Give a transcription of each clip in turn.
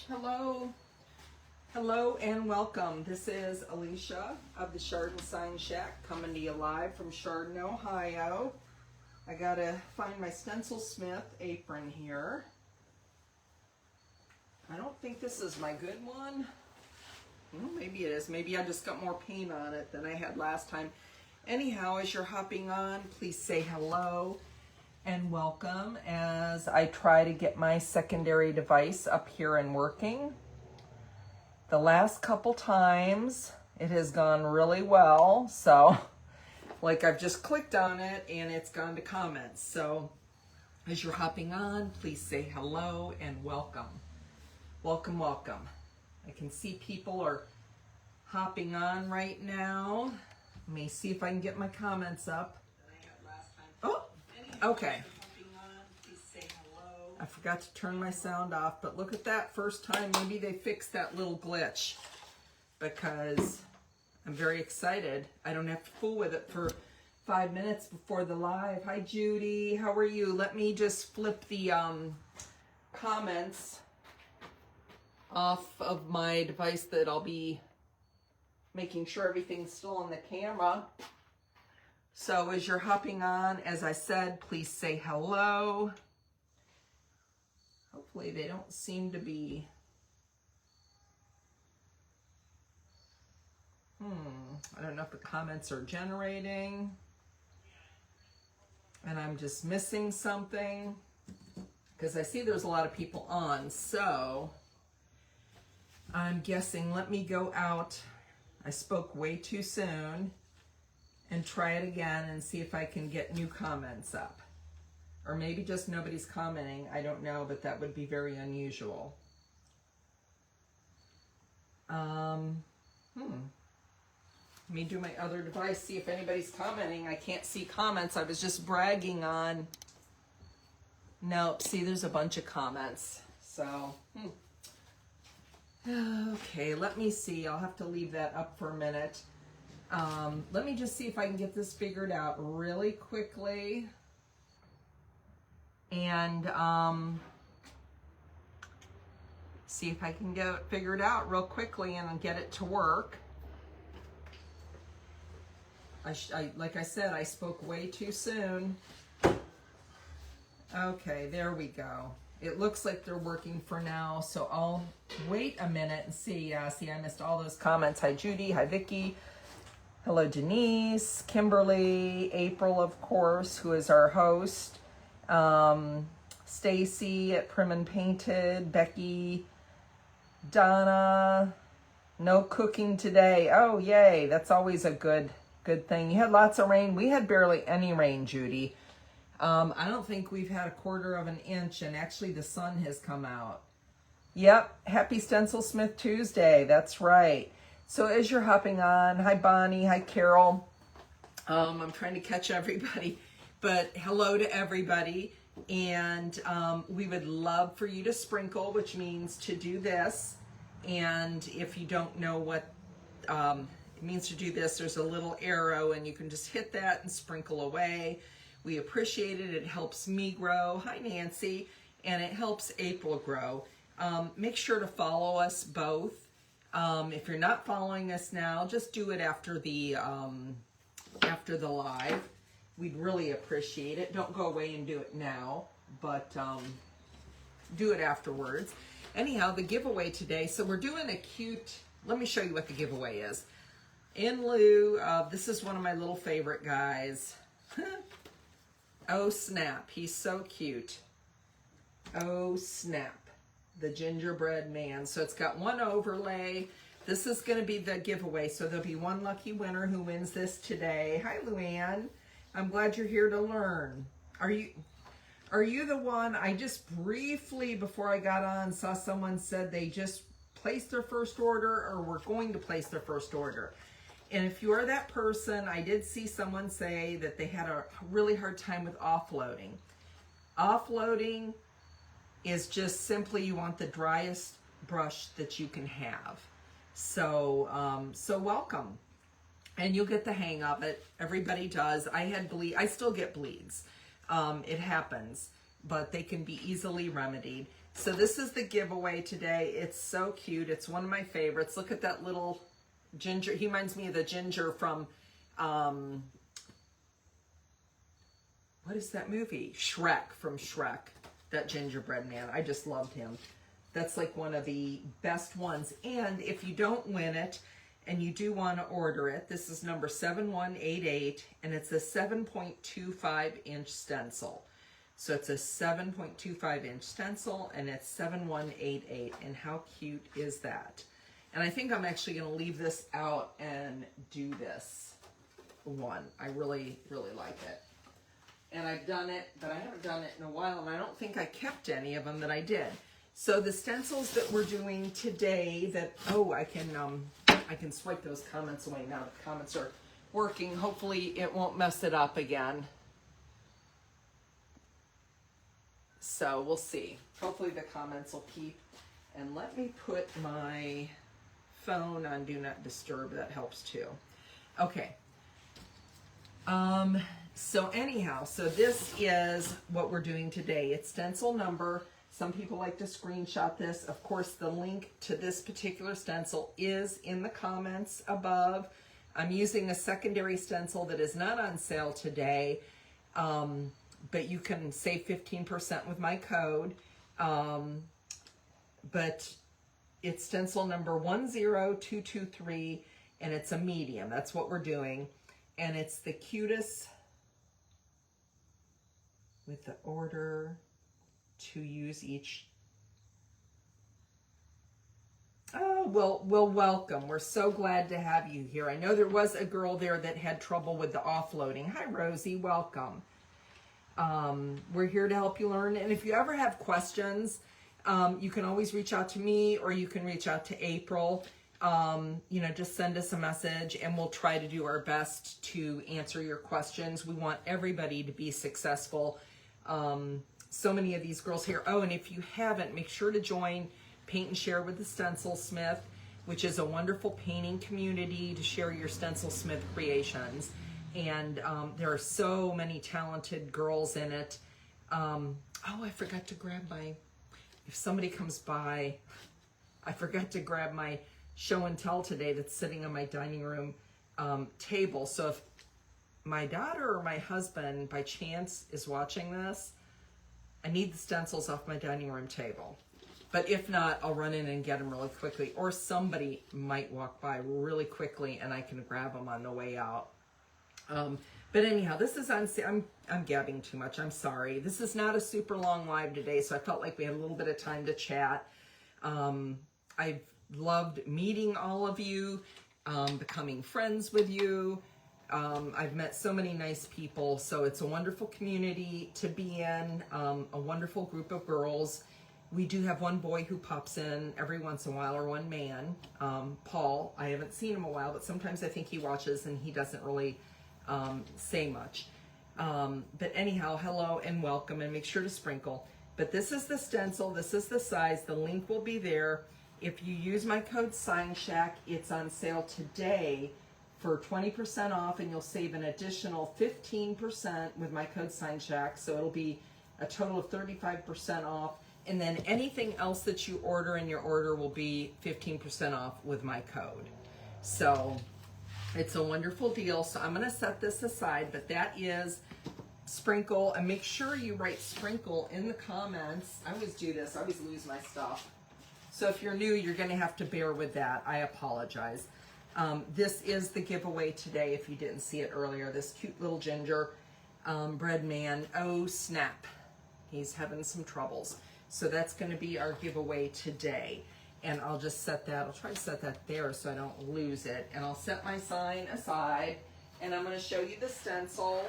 Hello, hello and welcome. This is Alicia of the Chardon Sign Shack coming to you live from Chardon, Ohio. I gotta find my Stencil Smith apron here. I don't think this is my good one. Well, maybe it is. Maybe I just got more paint on it than I had last time. Anyhow, as you're hopping on, please say hello and welcome as I try to get my secondary device up here and working. The last couple times it has gone really well, so like I've just clicked on it and it's gone to comments. So as you're hopping on, please say hello and welcome. Welcome, welcome. I can see people are hopping on right now. Let me see if I can get my comments up. Oh, okay. I forgot to turn my sound off, but look at that. First time, maybe they fixed that little glitch because I'm very excited. I don't have to fool with it for 5 minutes before the live. Hi, Judy. How are you? Let me just flip the comments off of my device that I'll be making sure everything's still on the camera. So as you're hopping on, as I said, please say hello. Hopefully they don't seem to be, I don't know if the comments are generating and I'm just missing something because I see there's a lot of people on. So I'm guessing, let me go out. I spoke way too soon and try it again and see if I can get new comments up. Or maybe just nobody's commenting. I don't know, but that would be very unusual. Let me do my other device, see if anybody's commenting. I can't see comments. I was just bragging on. Nope, see, there's a bunch of comments. So, okay, let me see. I'll have to leave that up for a minute. Let me just see if I can get this figured out really quickly. And see if I can get it figured out real quickly and get it to work. Like I said, I spoke way too soon. Okay, there we go. It looks like they're working for now, so I'll wait a minute and see. See, I missed all those comments. Hi, Judy. Hi, Vicky. Hello, Denise, Kimberly, April, of course, who is our host. Stacy at Prim and Painted, Becky, Donna, no cooking today. Oh, yay. That's always a good thing. You had lots of rain. We had barely any rain, Judy. I don't think we've had 1/4 of an inch, and actually the sun has come out. Yep. Happy Stencil Smith Tuesday. That's right. So as you're hopping on, hi, Bonnie. Hi, Carol. I'm trying to catch everybody. But hello to everybody, and we would love for you to sprinkle, which means to do this. And if you don't know what it means to do this, there's a little arrow, and you can just hit that and sprinkle away. We appreciate it. It helps me grow. Hi, Nancy. And it helps April grow. Make sure to follow us both. If you're not following us now, just do it after the live. We'd really appreciate it. Don't go away and do it now, but do it afterwards. Anyhow, the giveaway today, so we're doing a cute, let me show you what the giveaway is. In lieu of, this is one of my little favorite guys. Oh, snap. He's so cute. Oh, snap. The gingerbread man. So it's got one overlay. This is going to be the giveaway. So there'll be one lucky winner who wins this today. Hi, Luann. I'm glad you're here to learn. Are you the one? I just briefly, before I got on, saw someone said they just placed their first order or were going to place their first order. And if you are that person, I did see someone say that they had a really hard time with offloading. Offloading is just simply you want the driest brush that you can have. So, so welcome. And you'll get the hang of it. Everybody does. I had bleed. I still get bleeds. It happens. but they can be easily remedied. So this is the giveaway today. It's so cute. It's one of my favorites. Look at that little ginger. He reminds me of the ginger from, what is that movie? Shrek, from Shrek. That gingerbread man. I just loved him. That's like one of the best ones. And if you don't win it and you do want to order it, this is number 7188, and it's a 7.25 inch stencil. So it's a 7.25 inch stencil, and it's 7188. And how cute is that? And I think I'm actually going to leave this out and do this one. I really, really like it. And I've done it, but I haven't done it in a while, and I don't think I kept any of them that I did. So the stencils that we're doing today that, oh, I can swipe those comments away now. The comments are working. Hopefully it won't mess it up again. So we'll see. Hopefully the comments will keep. And let me put my phone on Do Not Disturb. That helps too. Okay. So anyhow, so this is what we're doing today. It's stencil number. Some people like to screenshot this. Of course, the link to this particular stencil is in the comments above. I'm using a secondary stencil that is not on sale today, but you can save 15% with my code. But it's stencil number 10223, and it's a medium. That's what we're doing. And it's the cutest with the order to use each. Oh, well, welcome. We're so glad to have you here. I know there was a girl there that had trouble with the offloading. Hi, Rosie. Welcome. We're here to help you learn. And if you ever have questions, you can always reach out to me, or you can reach out to April. You know, just send us a message and we'll try to do our best to answer your questions. We want everybody to be successful. So many of these girls here. Oh, and if you haven't, make sure to join Paint and Share with the Stencil Smith, which is a wonderful painting community to share your Stencil Smith creations. And there are so many talented girls in it. Oh, I forgot to grab my, if somebody comes by, I forgot to grab my show and tell today that's sitting on my dining room table. So if my daughter or my husband by chance is watching this, I need the stencils off my dining room table. But if not, I'll run in and get them really quickly. Or somebody might walk by really quickly and I can grab them on the way out. But anyhow, this is on, I'm gabbing too much. I'm sorry. This is not a super long live today, so I felt like we had a little bit of time to chat. I've loved meeting all of you, becoming friends with you. I've met so many nice people, so it's a wonderful community to be in, a wonderful group of girls. We do have one boy who pops in every once in a while, or one man, Paul. I haven't seen him in a while, but sometimes I think he watches and he doesn't really say much. But anyhow, hello and welcome, and make sure to sprinkle. But this is the stencil, this is the size, the link will be there. If you use my code Sign Shack, it's on sale today for 20% off, and you'll save an additional 15% with my code Sign Shack, so it'll be a total of 35% off. And then anything else that you order in your order will be 15% off with my code. So it's a wonderful deal. So I'm going to set this aside, but that is sprinkle. And make sure you write sprinkle in the comments. I always do this. I always lose my stuff. So if you're new, you're going to have to bear with that. I apologize. This is the giveaway today, if you didn't see it earlier. This cute little ginger bread man. Oh, snap. He's having some troubles. So that's going to be our giveaway today. And I'll just set that, I'll try to set that there so I don't lose it. And I'll set my sign aside, and I'm going to show you the stencil.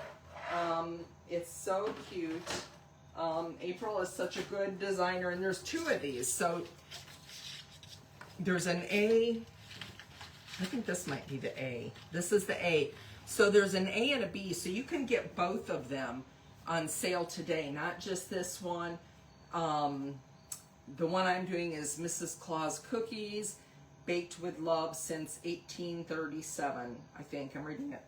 It's so cute. April is such a good designer, and there's two of these. So there's an A. I think this might be the A. This is the A. So there's an A and a B, so you can get both of them on sale today, not just this one. The one I'm doing is Mrs. Claus Cookies, baked with love since 1837, I think. I'm reading it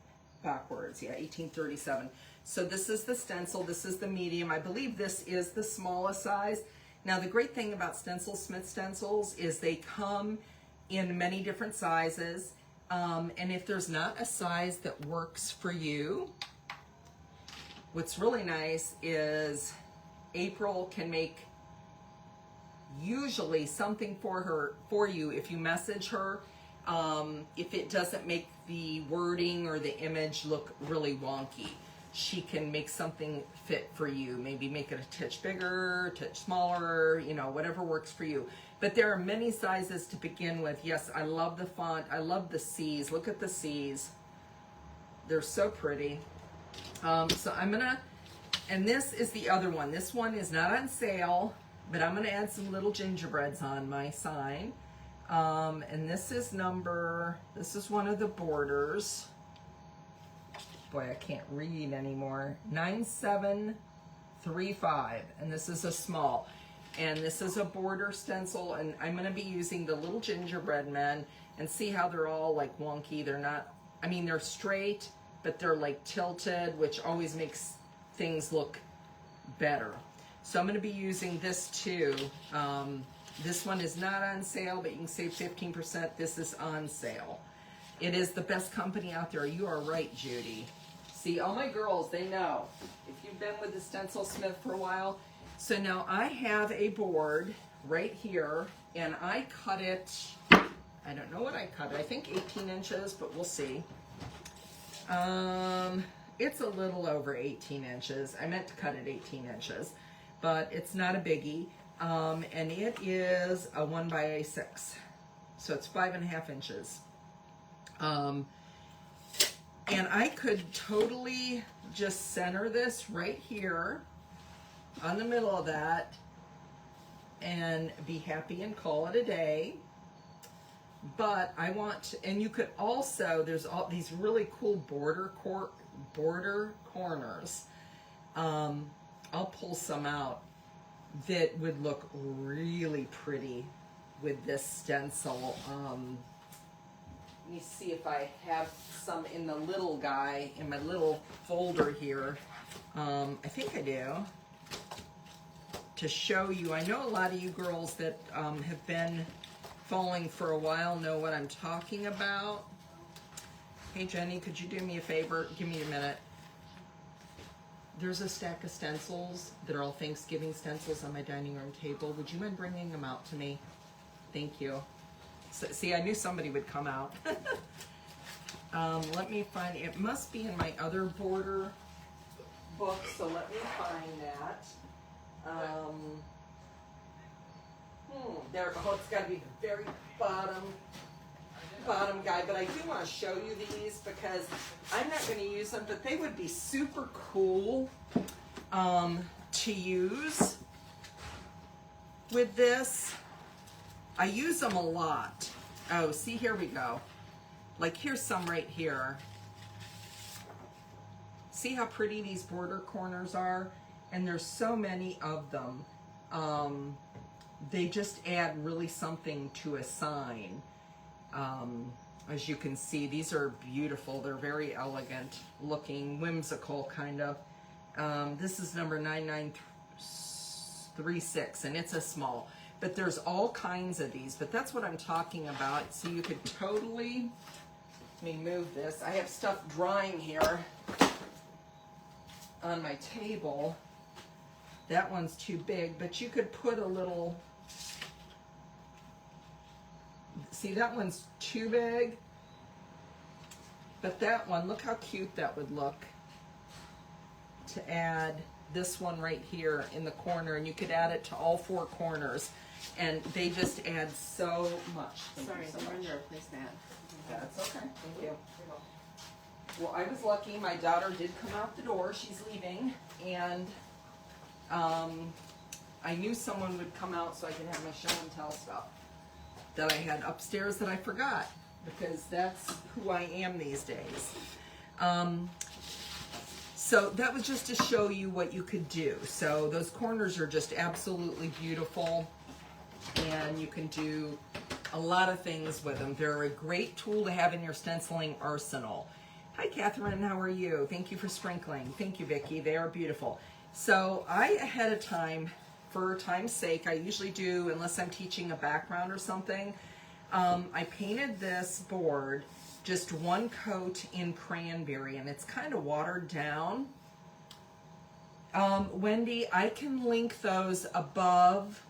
backwards. Yeah, 1837. So this is the stencil, this is the medium. I believe this is the smallest size. Now the great thing about Smith stencils is they come in many different sizes. And if there's not a size that works for you, what's really nice is April can make usually something for you if you message her. If it doesn't make the wording or the image look really wonky, she can make something fit for you. Maybe make it a touch bigger, a touch smaller, you know, whatever works for you. But there are many sizes to begin with. Yes, I love the font. I love the C's. Look at the C's. They're so pretty. So I'm gonna, and this is the other one. This one is not on sale, but I'm gonna add some little gingerbreads on my sign. And this is one of the borders. Boy, I can't read anymore. 9735, and this is a small. And this is a border stencil, and I'm gonna be using the little gingerbread men, and see how they're all like wonky. They're not, I mean, they're straight, but they're like tilted, which always makes things look better. So I'm gonna be using this too. This one is not on sale, but you can save 15%. This is on sale. It is the best company out there. You are right, Judy. See, all my girls, they know. If you've been with the Stencil Smith for a while. So now I have a board right here, and I cut it, I don't know what I cut it. I think 18 inches, but we'll see. It's a little over 18 inches. I meant to cut it 18 inches, but it's not a biggie. And it is a 1x6, so it's 5.5 inches. And I could totally just center this right here on the middle of that and be happy and call it a day. But I want, and you could also, there's all these really cool border corners. I'll pull some out that would look really pretty with this stencil. Let me see if I have some in the little guy, in my little folder here. I think I do. To show you, I know a lot of you girls that have been following for a while know what I'm talking about. Hey Jenny, could you do me a favor? Give me a minute. There's a stack of stencils that are all Thanksgiving stencils on my dining room table. Would you mind bringing them out to me? Thank you. So, see, I knew somebody would come out. Let me find, it must be in my other border book, so let me find that. There, oh, it's got to be the very bottom guy, but I do want to show you these because I'm not going to use them, but they would be super cool to use with this. I use them a lot. Oh, see, here we go. Like, here's some right here. See how pretty these border corners are? And there's so many of them. They just add really something to a sign. As you can see, these are beautiful. They're very elegant looking, whimsical kind of. This is number 9936, and it's a small. But there's all kinds of these, but that's what I'm talking about. So you could totally, let me move this. I have stuff drying here on my table. That one's too big, but you could put a little, see, that one's too big, but that one, look how cute that would look to add this one right here in the corner, and you could add it to all four corners, and they just add so much. Sorry, so I'm under a placement. That's okay. Thank you. Well, I was lucky. My daughter did come out the door. She's leaving, and I knew someone would come out so I could have my show and tell stuff that I had upstairs that I forgot, because that's who I am these days. So that was just to show you what you could do. So those corners are just absolutely beautiful, and you can do a lot of things with them. They're a great tool to have in your stenciling arsenal. Hi, Catherine. How are you? Thank you for sprinkling. Thank you, Vicki. They are beautiful. So I, ahead of time, for time's sake, I usually do, unless I'm teaching a background or something, I painted this board just one coat in cranberry, and it's kind of watered down. Wendy, I can link those above.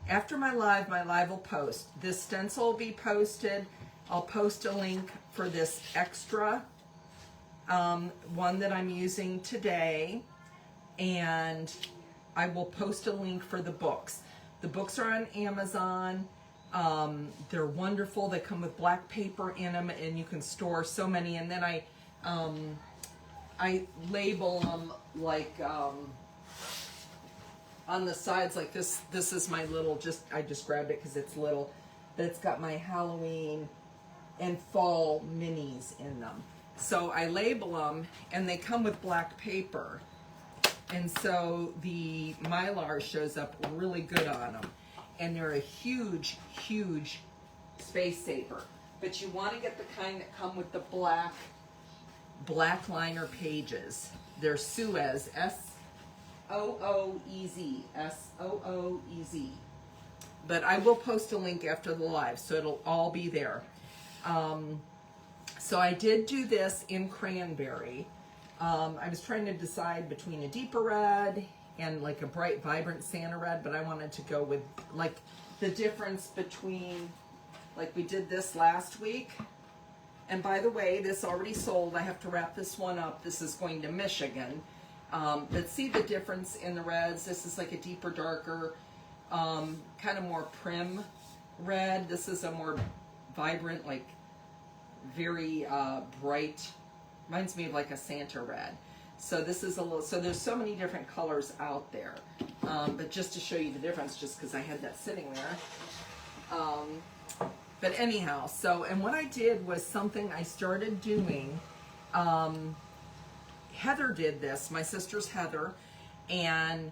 After my live will post. This stencil will be posted. I'll post a link for this extra one that I'm using today, and I will post a link for the books. The books are on Amazon. They're wonderful. They come with black paper in them, and you can store so many. And then I label them like on the sides like this. This is my little, I just grabbed it because it's little, but it's got my Halloween and fall minis in them. So I label them, and they come with black paper. And so the Mylar shows up really good on them. And they're a huge, huge space saver. But you want to get the kind that come with the black liner pages. They're Suez, S-O-O-E-Z, S-O-O-E-Z. But I will post a link after the live, so it'll all be there. So I did do this in cranberry. I was trying to decide between a deeper red and like a bright, vibrant Santa red, but I wanted to go with like the difference between, like we did this last week. And by the way, this already sold. I have to wrap this one up. This is going to Michigan. But see the difference in the reds. This is like a deeper, darker, kind of more prim red. This is a more vibrant, like very bright, reminds me of like a Santa red. So this is a little, so there's so many different colors out there. But just to show you the difference, just because I had that sitting there. But anyhow, so, and what I did was something I started doing. Heather did this, my sister's Heather, and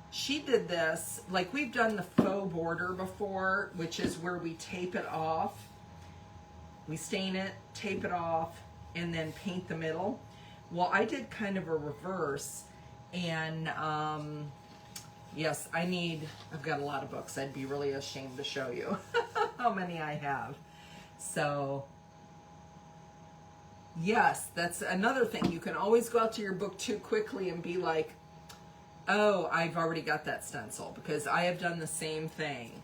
she did this, like we've done the faux border before, which is where we tape it off. We stain it, tape it off, and then paint the middle. Well, I did kind of a reverse, and yes, I've got a lot of books. I'd be really ashamed to show you how many I have. So, yes, that's another thing. You can always go out to your book too quickly and be like, oh, I've already got that stencil, because I have done the same thing.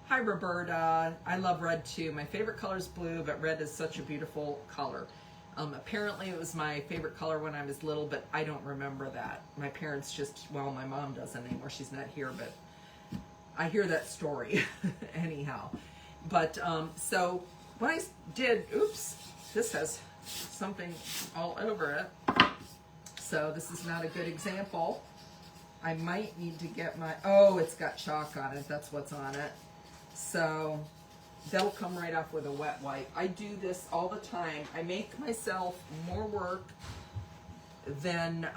Hi, Roberta. I love red too. My favorite color is blue, but red is such a beautiful color. Apparently it was my favorite color when I was little, but I don't remember that. My parents just, well, my mom doesn't anymore. She's not here, but I hear that story anyhow. But so what I did, oops, this has something all over it. So this is not a good example. I might need to get my, oh, it's got chalk on it. That's what's on it. So they'll come right off with a wet wipe. I do this all the time. I make myself more work than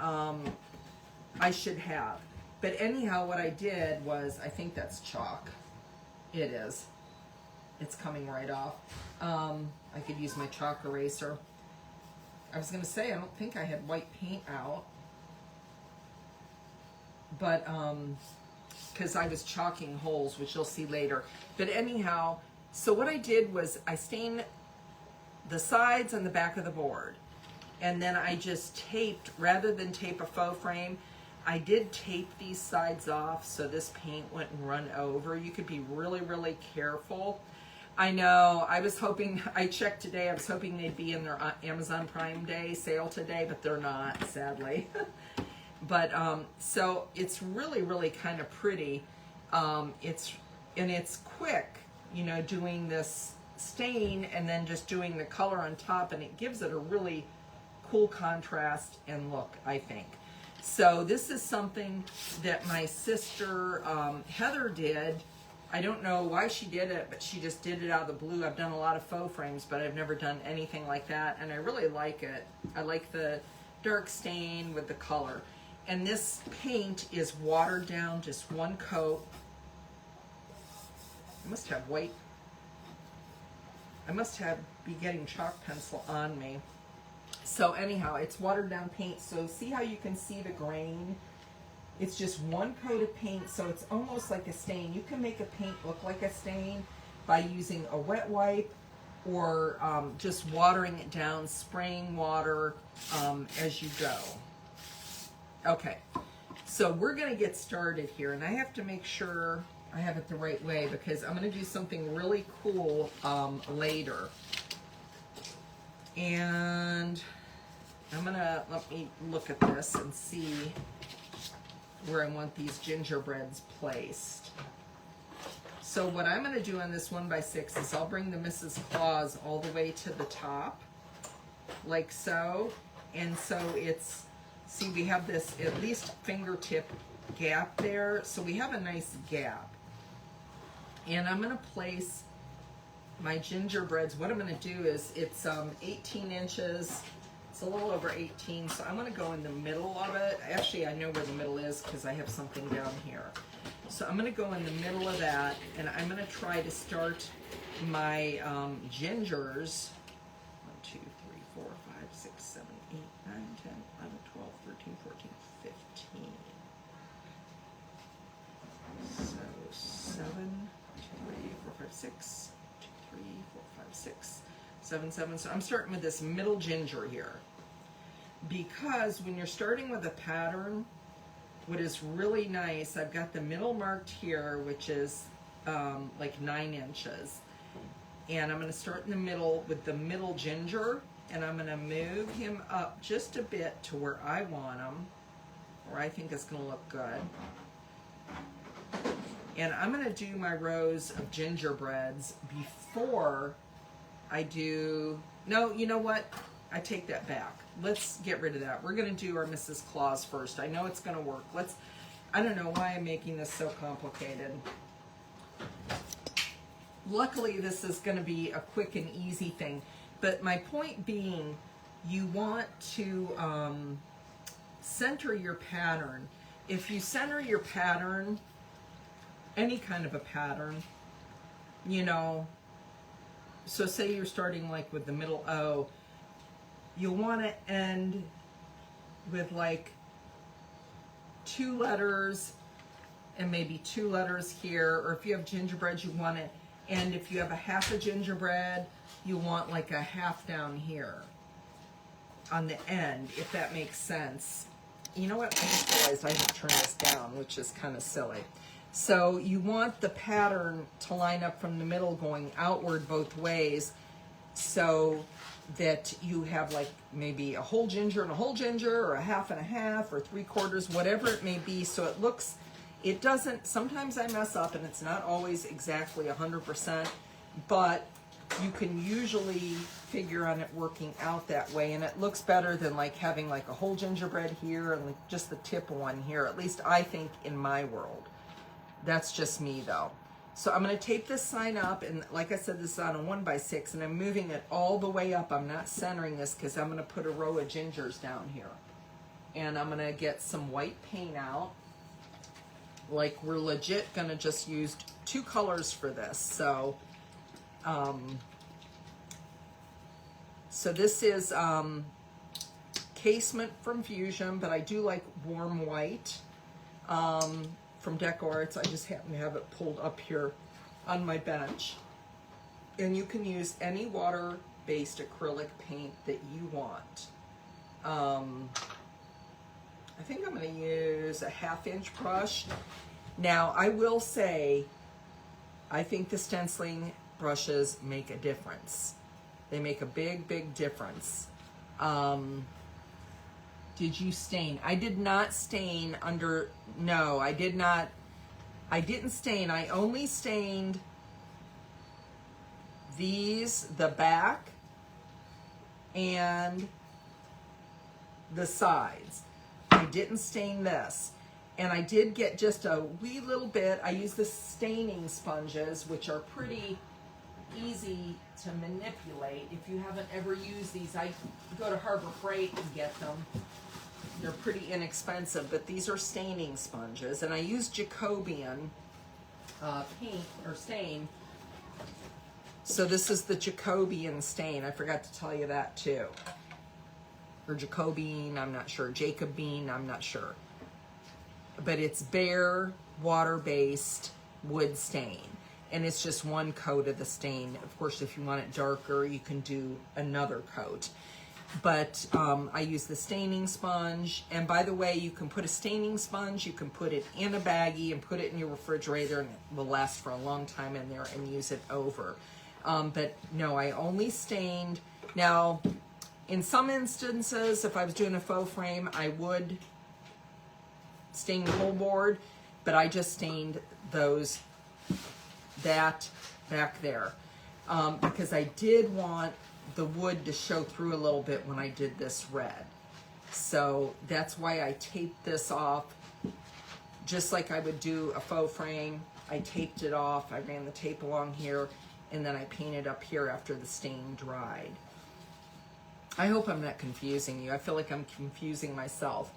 I should have. But anyhow, what I did was, I think that's chalk. It is. It's coming right off. I could use my chalk eraser. I was going to say, I don't think I had white paint out. But, because I was chalking holes, which you'll see later. But anyhow, so what I did was I stained the sides and the back of the board. And then I just taped, rather than tape a faux frame, I did tape these sides off so this paint wouldn't run over. You could be really, really careful. I know, I was hoping, I checked today, I was hoping they'd be in their Amazon Prime Day sale today, but they're not, sadly. But, so it's really, really kind of pretty. It's quick, you know, doing this stain and then just doing the color on top, and it gives it a really cool contrast and look, I think. So this is something that my sister Heather did. I don't know why she did it, but she just did it out of the blue. I've done a lot of faux frames, but I've never done anything like that, and I really like it. I like the dark stain with the color. And this paint is watered down, just one coat. I must have white. I must be getting chalk pencil on me. So anyhow, it's watered down paint. So see how you can see the grain? It's just one coat of paint, so it's almost like a stain. You can make a paint look like a stain by using a wet wipe or just watering it down, spraying water as you go. Okay, so we're gonna get started here, and I have to make sure I have it the right way because I'm gonna do something really cool later. And let me look at this and see where I want these gingerbreads placed. So what I'm going to do on this 1x6 is I'll bring the Mrs. Claus all the way to the top, like so. And so it's, see, we have this at least fingertip gap there. So we have a nice gap. And I'm going to place my gingerbreads. What I'm going to do is, it's 18 inches. It's a little over 18, so I'm going to go in the middle of it. Actually, I know where the middle is because I have something down here. So I'm going to go in the middle of that, and I'm going to try to start my gingers. 1, 2, 3, 4, 5, 6, 7, 8, 9, 10, 11, 12, 13, 14, 15. So 7, 2, 3, 4, 5, 6, 2, 3, 4, 5, 6, 7, 7. So I'm starting with this middle ginger here. Because when you're starting with a pattern, what is really nice, I've got the middle marked here, which is like 9 inches. And I'm going to start in the middle with the middle ginger, and I'm going to move him up just a bit to where I want him, where I think it's going to look good. And I'm going to do my rows of gingerbreads before I do, no, you know what? I take that back. Let's get rid of that. We're going to do our Mrs. Claus first. I know it's going to work. I don't know why I'm making this so complicated. Luckily, this is going to be a quick and easy thing. But my point being, you want to center your pattern. If you center your pattern, any kind of a pattern, you know, so say you're starting like with the middle O, you'll want to end with like 2 letters and maybe 2 letters here, or if you have gingerbread, you want to end, if you have a half a gingerbread, you want like a half down here on the end, if that makes sense. You know what, I just realized I didn't turn this down, which is kind of silly. So you want the pattern to line up from the middle going outward both ways, so that you have like maybe a whole ginger and a whole ginger, or a half and a half, or 3/4, whatever it may be. So it looks, it doesn't, sometimes I mess up and it's not always exactly 100%, but you can usually figure on it working out that way, and it looks better than like having like a whole gingerbread here and like just the tip one here, at least I think in my world. That's just me though. So I'm going to tape this sign up, and like I said, this is on a 1x6, and I'm moving it all the way up. I'm not centering this because I'm going to put a row of gingers down here. And I'm going to get some white paint out. Like, we're legit going to just use 2 colors for this. So, so this is Casement from Fusion, but I do like warm white. From DecoArts. I just happen to have it pulled up here on my bench. And you can use any water-based acrylic paint that you want. I think I'm going to use a 1/2 inch brush. Now, I will say, I think the stenciling brushes make a difference. They make a big, big difference. Did you stain? I did not stain under, no, I did not, I didn't stain. I only stained these, the back, and the sides. I didn't stain this. And I did get just a wee little bit. I use the staining sponges, which are pretty easy to manipulate. If you haven't ever used these, I go to Harbor Freight and get them. They're pretty inexpensive, but these are staining sponges, and I use Jacobian paint or stain So this is the Jacobian stain. I forgot to tell you that too. Or Jacobian, I'm not sure. Jacobine, I'm not sure. But it's bare, water-based wood stain. And it's just one coat of the stain. Of course, if you want it darker, you can do another coat. But I use the staining sponge. And by the way, you can put a staining sponge, you can put it in a baggie and put it in your refrigerator, and it will last for a long time in there, and use it over. But no, I only stained. Now, in some instances, if I was doing a faux frame, I would stain the whole board, but I just stained that back there because I did want the wood to show through a little bit when I did this red. So that's why I taped this off just like I would do a faux frame. I taped it off, I ran the tape along here, and then I painted up here after the stain dried. I hope I'm not confusing you. I feel like I'm confusing myself.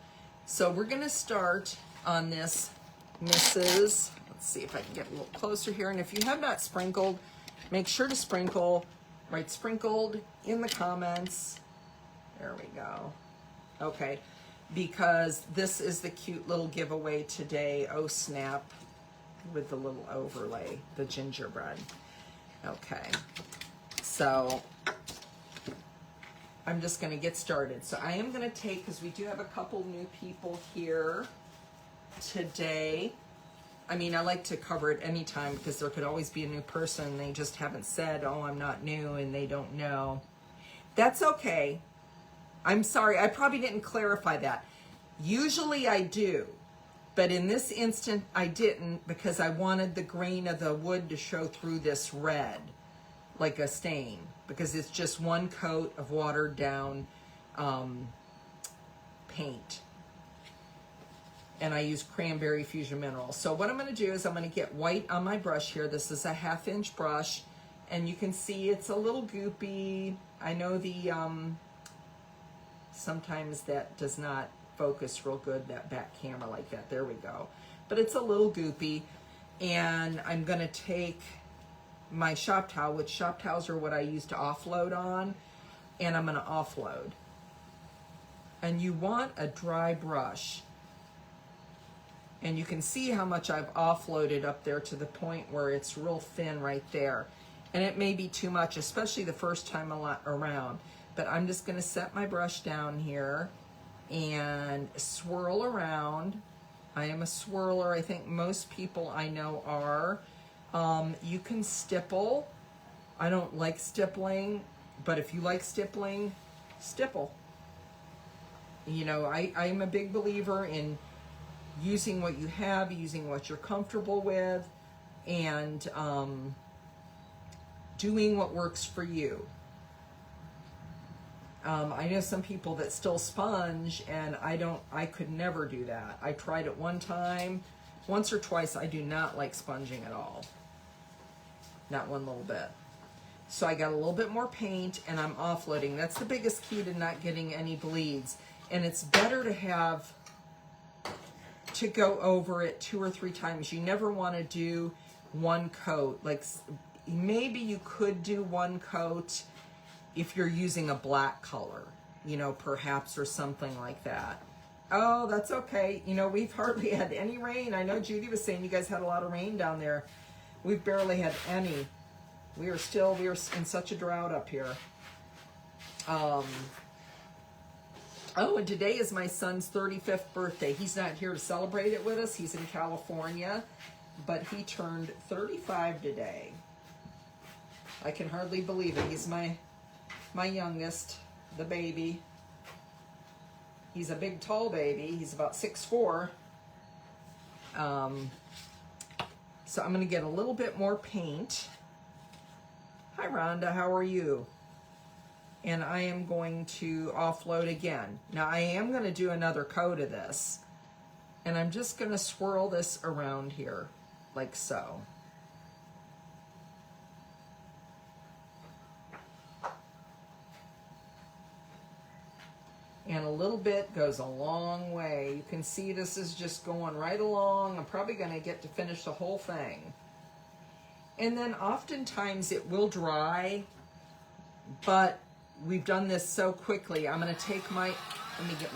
So we're gonna start on this Mrs. Let's see if I can get a little closer here. And if you have not sprinkled, make sure to sprinkle. Write sprinkled in the comments. There we go. Okay, because this is the cute little giveaway today. Oh snap, with the little overlay, the gingerbread. Okay, so I'm just going to get started. So I am going to take, because we do have a couple new people here today. I mean, I like to cover it anytime because there could always be a new person and they just haven't said, oh, I'm not new, and they don't know. That's okay. I'm sorry. I probably didn't clarify that. Usually I do, but in this instant I didn't because I wanted the grain of the wood to show through this red like a stain, because it's just one coat of watered down paint. And I use cranberry fusion mineral. So what I'm going to do is I'm going to get white on my brush here. This is a 1/2 inch brush, and you can see it's a little goopy. I know the sometimes that does not focus real good, that back camera like that. There we go. But it's a little goopy, and I'm going to take my shop towel, which shop towels are what I use to offload on, and I'm going to offload. And you want a dry brush. And you can see how much I've offloaded up there to the point where it's real thin right there. And it may be too much, especially the first time around. But I'm just going to set my brush down here and swirl around. I am a swirler. I think most people I know are. You can stipple. I don't like stippling, but if you like stippling, stipple. You know, I am a big believer in using what you have, using what you're comfortable with, and doing what works for you. I know some people that still sponge, and I could never do that. I tried it one time, once or twice. I do not like sponging at all. Not one little bit. So I got a little bit more paint, and I'm offloading. That's the biggest key to not getting any bleeds. And it's better to go over it 2 or 3 times. You never want to do one coat. Like maybe you could do one coat if you're using a black color, you know, perhaps, or something like that. Oh, that's okay. You know, we've hardly had any rain. I know Judy was saying you guys had a lot of rain down there. We've barely had any. We are in such a drought up here. Oh, and today is my son's 35th birthday. He's not here to celebrate it with us. He's in California, but he turned 35 today. I can hardly believe it. He's my youngest, the baby. He's a big, tall baby. He's about 6'4". So I'm going to get a little bit more paint. Hi, Rhonda. How are you? And I am going to offload again. Now I am going to do another coat of this, and I'm just going to swirl this around here like so. And a little bit goes a long way. You can see this is just going right along. I'm probably going to get to finish the whole thing. And then oftentimes it will dry, but we've done this so quickly. I'm going to take let me get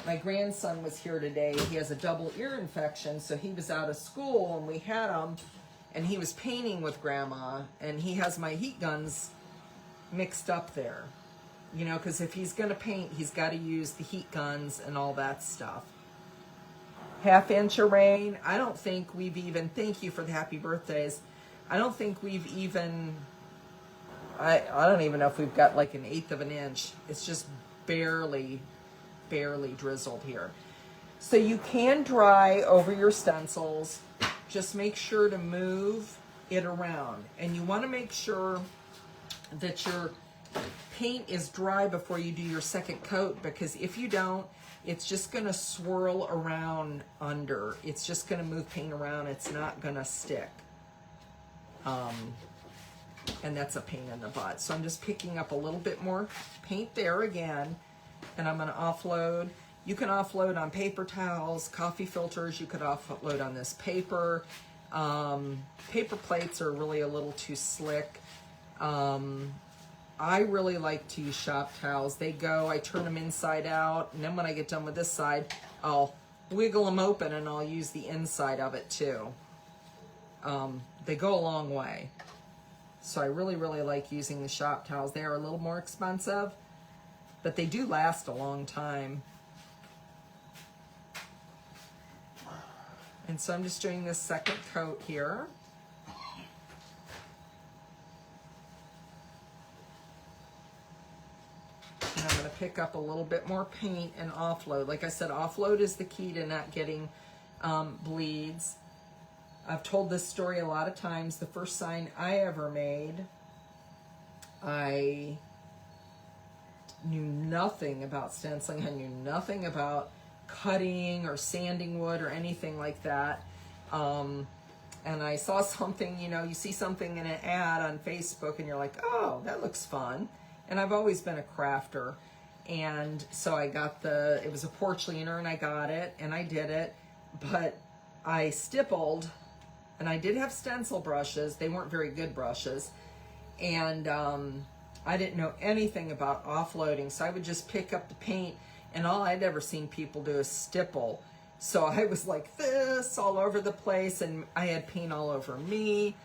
my grandson was here today. He has a double ear infection, so he was out of school and we had him, and he was painting with Grandma, and he has my heat guns mixed up there. You know, because if he's going to paint, he's got to use the heat guns and all that stuff. Half-inch of rain. I don't think we've even, thank you for the happy birthdays. I don't think we've even, I don't even know if we've got like 1/8 of an inch. It's just barely drizzled here. So you can dry over your stencils. Just make sure to move it around. And you want to make sure that your paint is dry before you do your second coat, because if you don't, it's just going to swirl around under. It's just going to move paint around. It's not going to stick. And that's a pain in the butt. So I'm just picking up a little bit more paint there again, and I'm going to offload. You can offload on paper towels, coffee filters. You could offload on this paper. Paper plates are really a little too slick. I really like to use shop towels. They go, I turn them inside out, and then when I get done with this side, I'll wiggle them open and I'll use the inside of it too. They go a long way. So I really like using the shop towels. They are a little more expensive, but they do last a long time. And so I'm just doing this second coat here. And I'm going to pick up a little bit more paint and offload. Like I said, offload is the key to not getting bleeds. I've told this story a lot of times. The first sign I ever made, I knew nothing about stenciling. I knew nothing about cutting or sanding wood or anything like that. And I saw something, you know, you see something in an ad on Facebook and you're like, oh, that looks fun. And I've always been a crafter. And so I got it was a porch leaner, and I got it and I did it, but I stippled, and I did have stencil brushes. They weren't very good brushes. And I didn't know anything about offloading. So I would just pick up the paint, and all I'd ever seen people do is stipple. So I was like this all over the place, and I had paint all over me.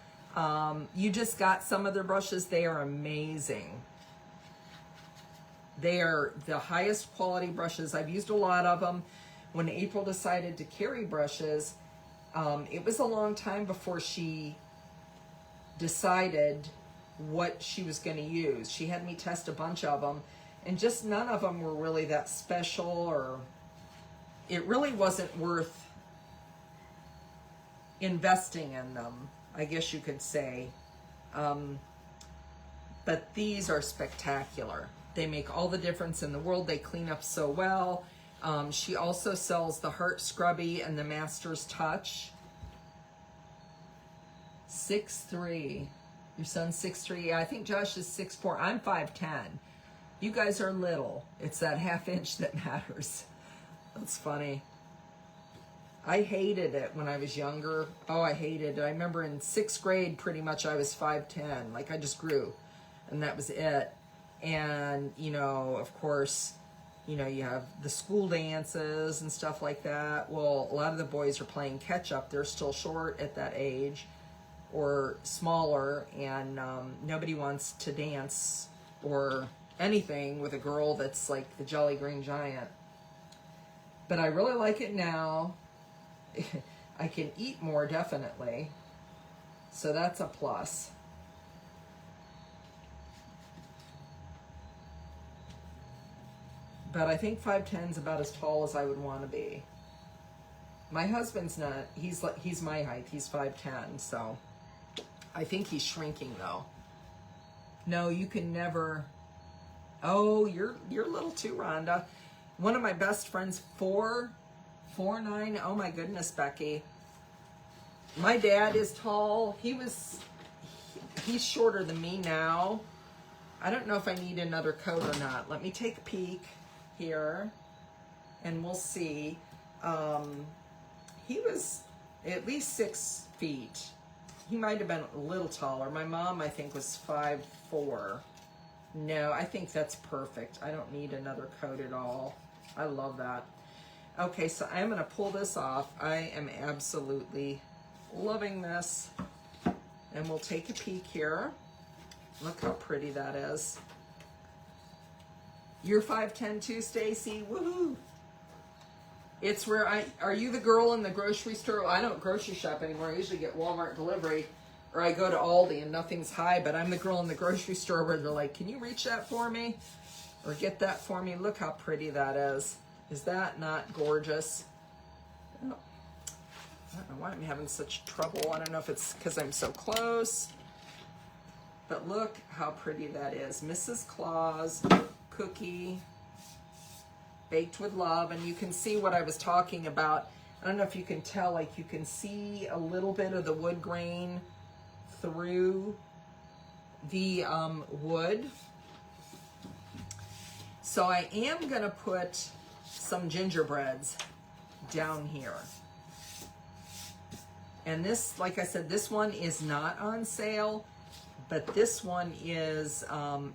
You just got some of their brushes. They are amazing. They are the highest quality brushes. I've used a lot of them. When April decided to carry brushes, it was a long time before she decided what she was going to use. She had me test a bunch of them, and just none of them were really that special, or it really wasn't worth investing in them, I guess you could say. But these are spectacular. They make all the difference in the world. They clean up so well. She also sells the Heart Scrubby and the Master's Touch. 6'3". Your son's 6'3". Yeah, I think Josh is 6'4". I'm 5'10". You guys are little. It's that half inch that matters. That's funny. I hated it when I was younger. Oh, I hated it. I remember in 6th grade, pretty much I was 5'10". Like, I just grew, and that was it. And, you know, of course, you know, you have the school dances and stuff like that. Well, a lot of the boys are playing catch up. They're still short at that age, or smaller, and nobody wants to dance or anything with a girl that's like the Jolly Green Giant. But I really like it now. I can eat more, definitely. So that's a plus. But I think 5'10" is about as tall as I would want to be. My husband's not. He's my height. He's 5'10", so I think he's shrinking though. No, you can never. Oh, you're little too, Rhonda. One of my best friends, 4'9". Oh my goodness, Becky. My dad is tall. He's shorter than me now. I don't know if I need another coat or not. Let me take a peek here, and we'll see. He was at least 6 feet. he might have been a little taller. My mom, I think, was 5'4". No, I think that's perfect. I don't need another coat at all. I love that. Okay, so I'm gonna pull this off. I am absolutely loving this. And we'll take a peek here. Look how pretty that is. You're 5'10" too, Stacy. Woohoo! It's where are you the girl in the grocery store? Well, I don't grocery shop anymore. I usually get Walmart delivery, or I go to Aldi and nothing's high, but I'm the girl in the grocery store where they're like, can you reach that for me? Or get that for me? Look how pretty that is. Is that not gorgeous? Oh, I don't know why I'm having such trouble. I don't know if it's because I'm so close, but look how pretty that is. Mrs. Claus cookie, baked with love. And you can see what I was talking about. I don't know if you can tell, like you can see a little bit of the wood grain through the wood. So I am gonna put some gingerbreads down here. And this, like I said, this one is not on sale, but this one is,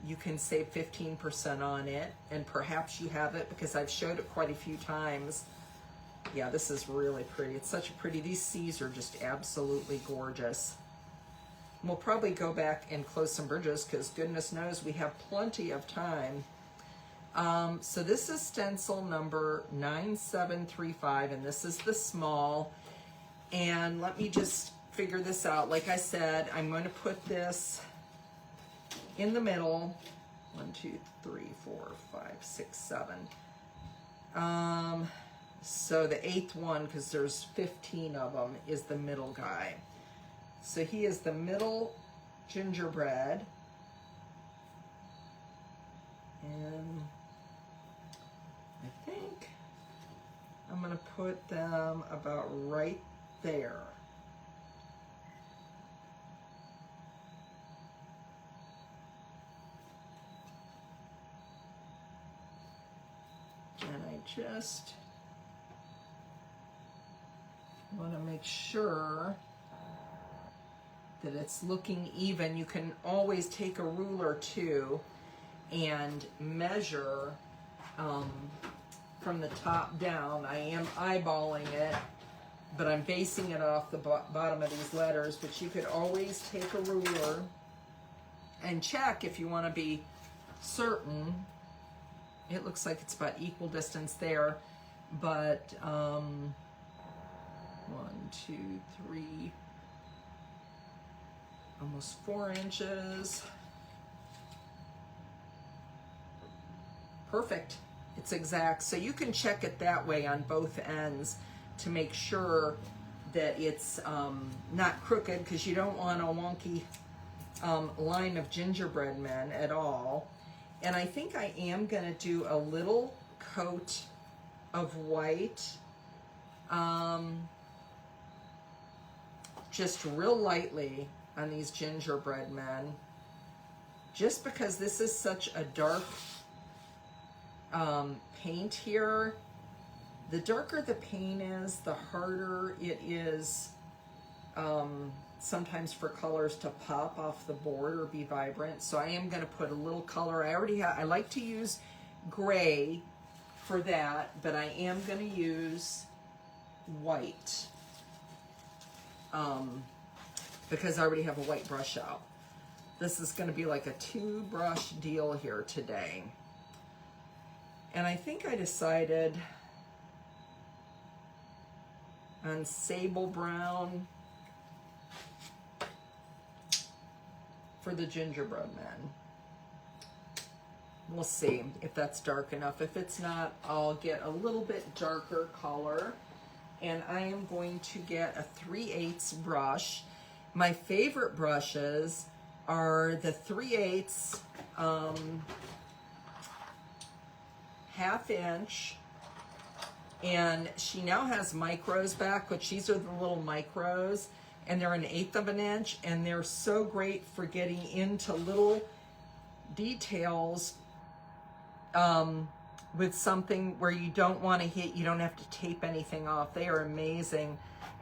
you can save 15% on it, and perhaps you have it because I've showed it quite a few times. Yeah, this is really pretty. It's such a pretty, these C's are just absolutely gorgeous. We'll probably go back and close some bridges because goodness knows we have plenty of time. So this is stencil number 9735, and this is the small. And let me just figure this out. Like I said, I'm going to put this in the middle. 1, 2, 3, 4, 5, 6, 7. So the 8th one, because there's 15 of them, is the middle guy. So he is the middle gingerbread. And I think I'm going to put them about right there. And I just want to make sure that it's looking even. You can always take a ruler too and measure from the top down. I am eyeballing it, but I'm basing it off the bottom of these letters, but you could always take a ruler and check if you want to be certain. It looks like it's about equal distance there, but 1, 2, 3, almost 4 inches. Perfect. It's exact. So you can check it that way on both ends to make sure that it's not crooked, because you don't want a wonky line of gingerbread men at all. And I think I am going to do a little coat of white, just real lightly on these gingerbread men, just because this is such a dark paint here. The darker the paint is, the harder it is sometimes for colors to pop off the board or be vibrant. So I am going to put a little color. I like to use gray for that, but I am going to use white because I already have a white brush out. This is going to be like a 2-brush deal here today. And I think I decided on sable brown for the gingerbread men. We'll see if that's dark enough. If it's not, I'll get a little bit darker color. And I am going to get a 3/8 brush. My favorite brushes are the 3/8 1/2 inch. And she now has micros back, which these are the little micros, and they're 1/8 of an inch, and they're so great for getting into little details with something where you don't want to hit, you don't have to tape anything off. They are amazing.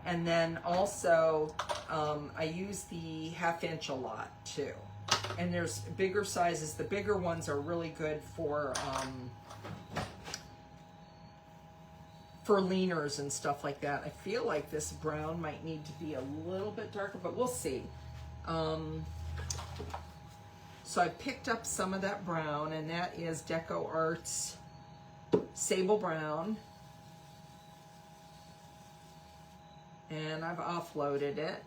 And then also I use the 1/2 inch a lot too. And there's bigger sizes. The bigger ones are really good for leaners and stuff like that. I feel like this brown might need to be a little bit darker, but we'll see. So I picked up some of that brown, and that is Deco Arts Sable Brown. And I've offloaded it.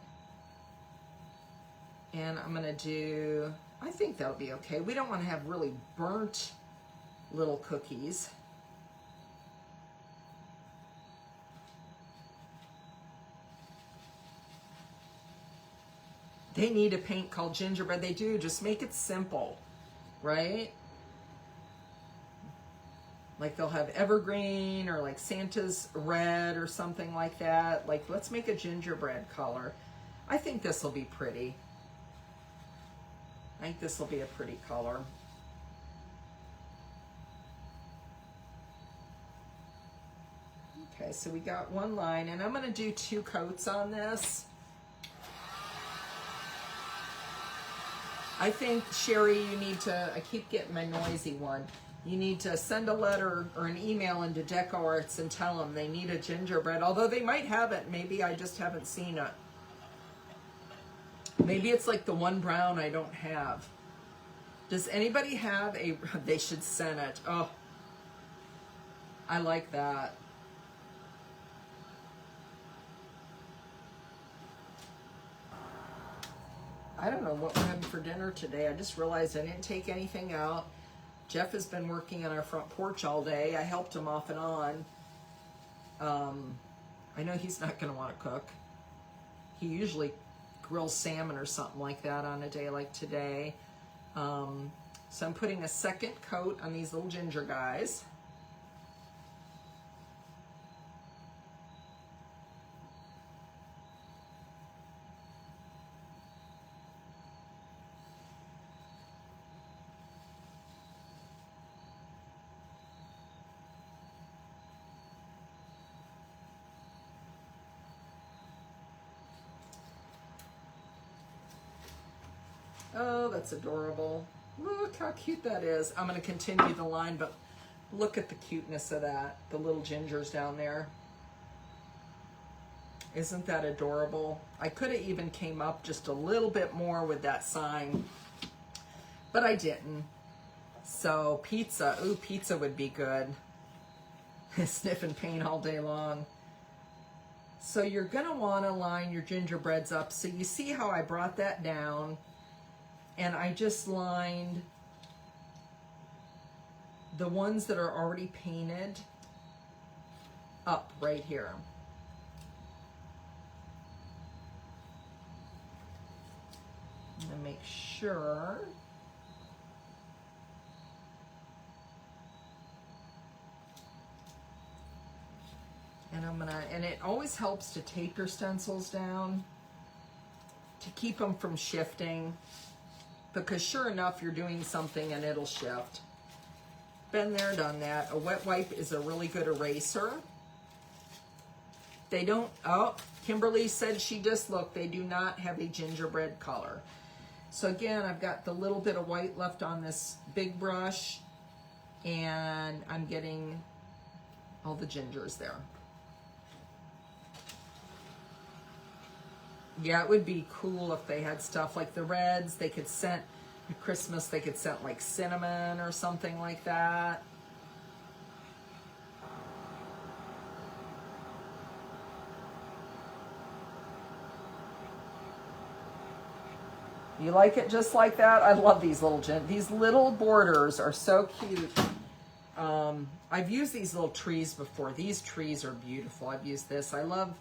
And I'm gonna do, I think that'll be okay. We don't want to have really burnt little cookies. They need a paint called gingerbread. They do. Just make it simple, right? Like they'll have evergreen or like Santa's red or something like that. Like, let's make a gingerbread color. I think this will be pretty. I think this will be a pretty color. Okay, so we got one line, and I'm going to do 2 coats on this. I think, Sherry, you need to, I keep getting my noisy one. You need to send a letter or an email into Deco Arts and tell them they need a gingerbread. Although they might have it. Maybe I just haven't seen it. Maybe it's like the one brown I don't have. Does anybody have a, they should send it. Oh, I like that. I don't know what we're having for dinner today. I just realized I didn't take anything out. Jeff has been working on our front porch all day. I helped him off and on. I know he's not going to want to cook. He usually grills salmon or something like that on a day like today. So I'm putting a second coat on these little ginger guys. Oh, that's adorable. Look how cute that is. I'm going to continue the line, but look at the cuteness of that. The little gingers down there. Isn't that adorable? I could have even came up just a little bit more with that sign, but I didn't. So pizza. Ooh, pizza would be good. Sniffing paint all day long. So you're going to want to line your gingerbreads up. So you see how I brought that down. And I just lined the ones that are already painted up right here. I'm gonna make sure. And and it always helps to tape your stencils down to keep them from shifting. Because sure enough, you're doing something and it'll shift. Been there, done that. A wet wipe is a really good eraser. They don't, oh, Kimberly said she just looked, they do not have a gingerbread color. So again, I've got the little bit of white left on this big brush, and I'm getting all the gingers there. Yeah, it would be cool if they had stuff like the reds. They could scent, at Christmas, they could scent like cinnamon or something like that. You like it just like that? I love these little borders are so cute. I've used these little trees before. These trees are beautiful. I've used this. I love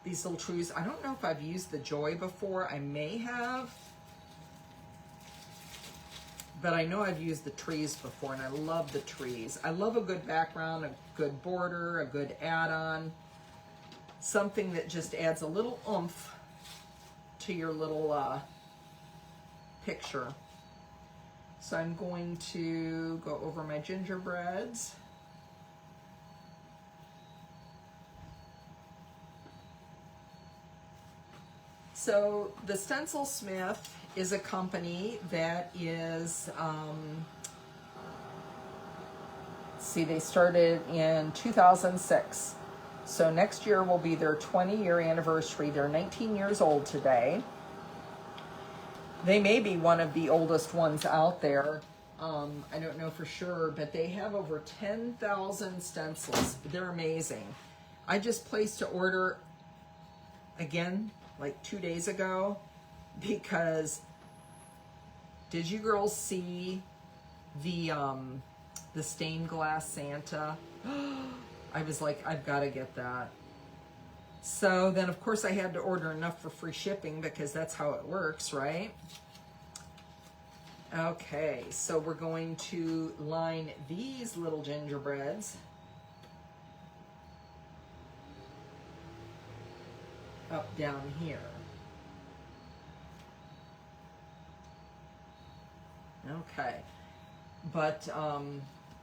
these little trees. I don't know if I've used the Joy before. I may have. But I know I've used the trees before, and I love the trees. I love a good background, a good border, a good add-on. Something that just adds a little oomph to your little picture. So I'm going to go over my gingerbreads. So the Stencil Smith is a company that is, see, they started in 2006. So next year will be their 20-year anniversary. They're 19 years old today. They may be one of the oldest ones out there. I don't know for sure, but they have over 10,000 stencils. They're amazing. I just placed an order again like 2 days ago because did you girls see the stained glass Santa? I was like, I've got to get that. So then of course I had to order enough for free shipping because that's how it works, right? Okay, so we're going to line these little gingerbreads up down here. Okay, but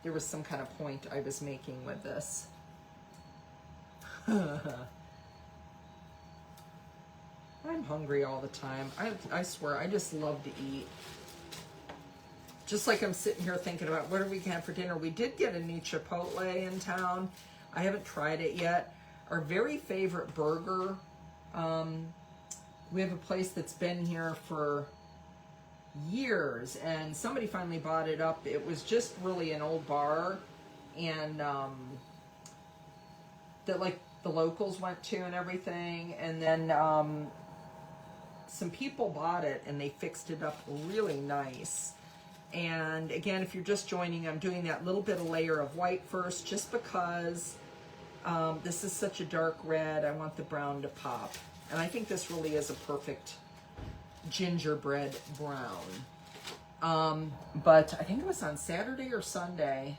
there was some kind of point I was making with this. I'm hungry all the time. I swear, I just love to eat. Just like I'm sitting here thinking about what are we gonna have for dinner. We did get a new Chipotle in town. I haven't tried it yet. Our very favorite burger. We have a place that's been here for years, and somebody finally bought it up. It was just really an old bar, and that like the locals went to and everything, and then some people bought it and they fixed it up really nice. And again, if you're just joining, I'm doing that little bit of layer of white first, just because this is such a dark red. I want the brown to pop. And I think this really is a perfect gingerbread brown. But I think it was on Saturday or Sunday.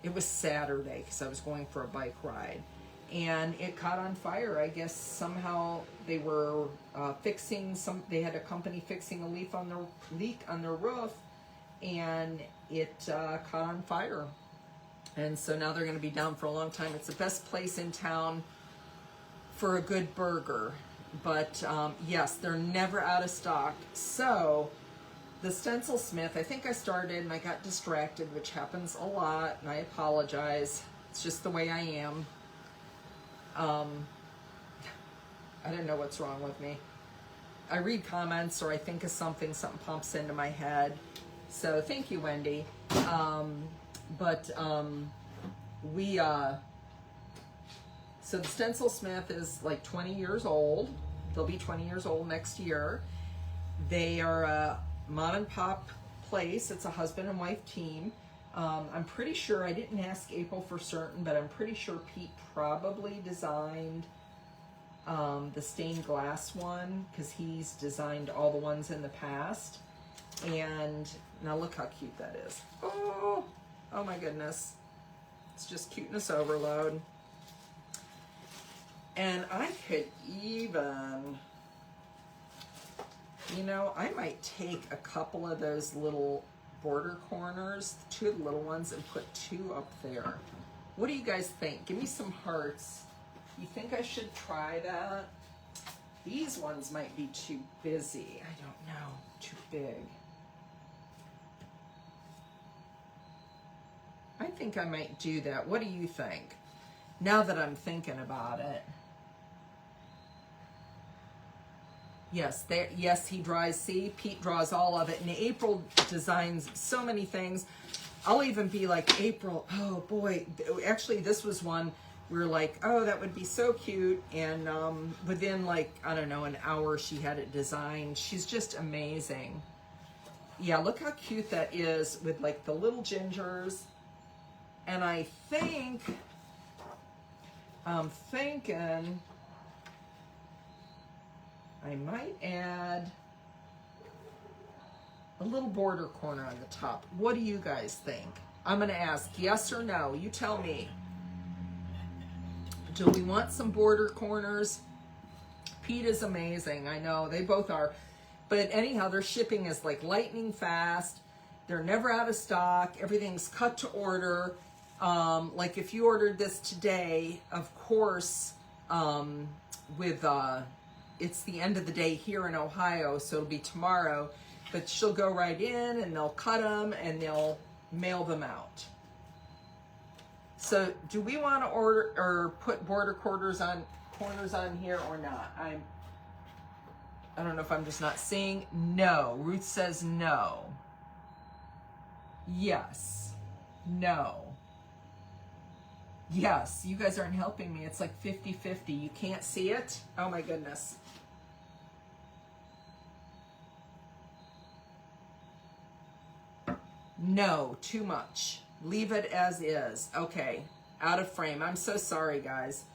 It was Saturday because I was going for a bike ride. And it caught on fire. I guess somehow they were fixing they had a company fixing a leak on their roof, and it caught on fire. And so now they're going to be down for a long time. It's the best place in town for a good burger. But yes, they're never out of stock. So the Stencil Smith, I think I started and I got distracted, which happens a lot, and I apologize. It's just the way I am. I don't know what's wrong with me. I read comments or I think of something pops into my head. So thank you, Wendy. So the Stencil Smith is like 20 years old. They'll be 20 years old next year. They are a mom and pop place. It's a husband and wife team. I'm pretty sure, I didn't ask April for certain, but I'm pretty sure Pete probably designed the stained glass one, because he's designed all the ones in the past. And now look how cute that is. Oh my goodness. It's just cuteness overload. And I could even, you know, I might take a couple of those little border corners, two of the little ones, and put two up there. What do you guys think? Give me some hearts. You think I should try that? These ones might be too busy. I don't know. Too big. I think I might do that. What do you think? Now that I'm thinking about it. Yes, yes, he draws. See, Pete draws all of it. And April designs so many things. I'll even be like, April, oh boy. Actually, this was one we were like, oh, that would be so cute. And within like, I don't know, an hour, she had it designed. She's just amazing. Yeah, look how cute that is with like the little gingers. And I think, I'm thinking, I might add a little border corner on the top. What do you guys think? I'm going to ask yes or no. You tell me. Do we want some border corners? Pete is amazing. I know they both are. But anyhow, their shipping is like lightning fast. They're never out of stock. Everything's cut to order. Like if you ordered this today, of course, with it's the end of the day here in Ohio, so it'll be tomorrow. But she'll go right in and they'll cut them and they'll mail them out. So do we want to order or put border corners on here or not? I don't know if I'm just not seeing. No. Ruth says no. Yes. No. Yes. You guys aren't helping me. It's like 50-50. You can't see it? Oh my goodness. No, too much. Leave it as is. Okay, out of frame. I'm so sorry, guys.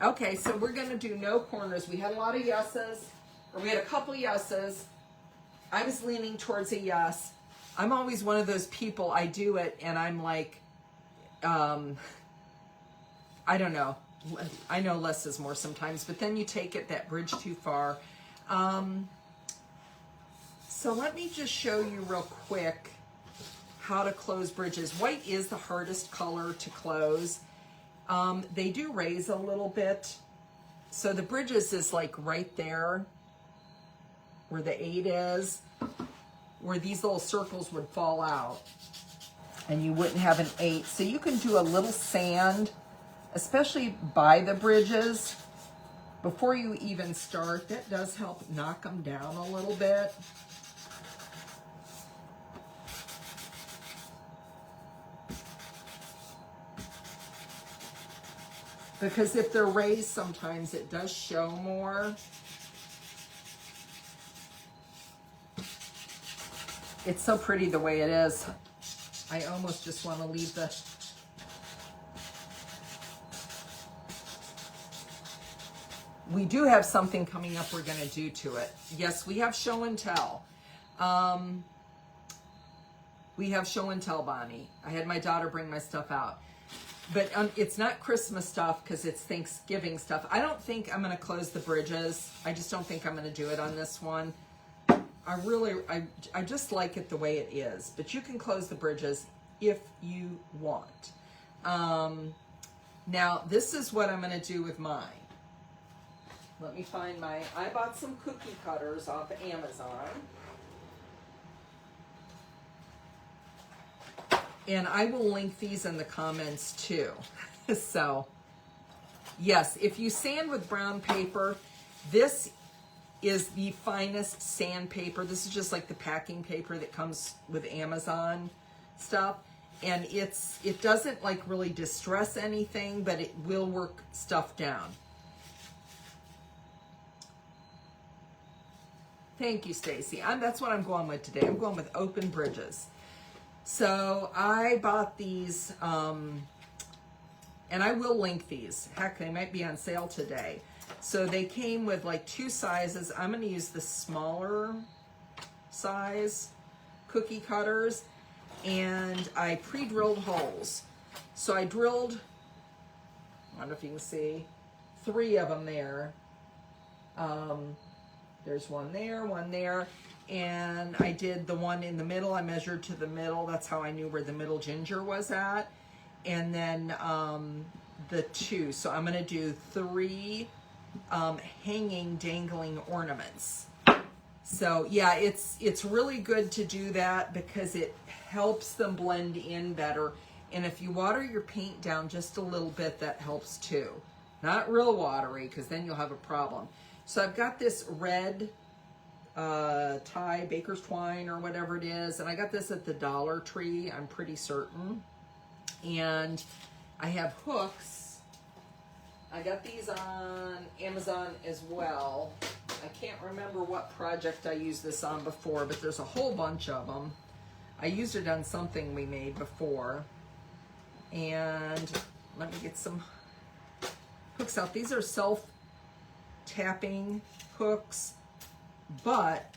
Okay, so we're going to do no corners. We had a lot of yeses, or we had a couple yeses. I was leaning towards a yes. I'm always one of those people, I do it, and I'm like, I don't know. I know less is more sometimes, but then you take it that bridge too far. So let me just show you real quick how to close bridges. White is the hardest color to close. They do raise a little bit. So the bridges is like right there where the 8 is, where these little circles would fall out and you wouldn't have an 8. So you can do a little sand, especially by the bridges before you even start. That does help knock them down a little bit. Because if they're raised, sometimes it does show more. It's so pretty the way it is. I almost just want to leave the... We do have something coming up we're going to do to it. Yes, we have show and tell. We have show and tell, Bonnie. I had my daughter bring my stuff out. But it's not Christmas stuff because it's Thanksgiving stuff. I don't think I'm going to close the bridges. I just don't think I'm going to do it on this one. I just like it the way it is. But you can close the bridges if you want. Now, this is what I'm going to do with mine. Let me find my... I bought some cookie cutters off of Amazon. And I will link these in the comments too. So, yes, if you sand with brown paper, this is the finest sandpaper. This is just like the packing paper that comes with Amazon stuff. And it doesn't like really distress anything, but it will work stuff down. Thank you, Stacy. That's what I'm going with today. I'm going with open bridges. So I bought these, and I will link these. Heck, they might be on sale today. So they came with like 2 sizes. I'm going to use the smaller size cookie cutters, and I pre-drilled holes. So I drilled, I don't know if you can see, 3 of them there. There's one there. And I did the one in the middle. I measured to the middle. That's how I knew where the middle ginger was at. And then the 2. So I'm going to do 3 hanging, dangling ornaments. So yeah, it's really good to do that because it helps them blend in better. And if you water your paint down just a little bit, that helps too. Not real watery, because then you'll have a problem. So I've got this red tie, baker's twine or whatever it is, and I got this at the Dollar Tree, I'm pretty certain. And I have hooks. I got these on Amazon as well. I can't remember what project I used this on before, but there's a whole bunch of them. I used it on something we made before. And let me get some hooks out. These are self-tapping hooks. But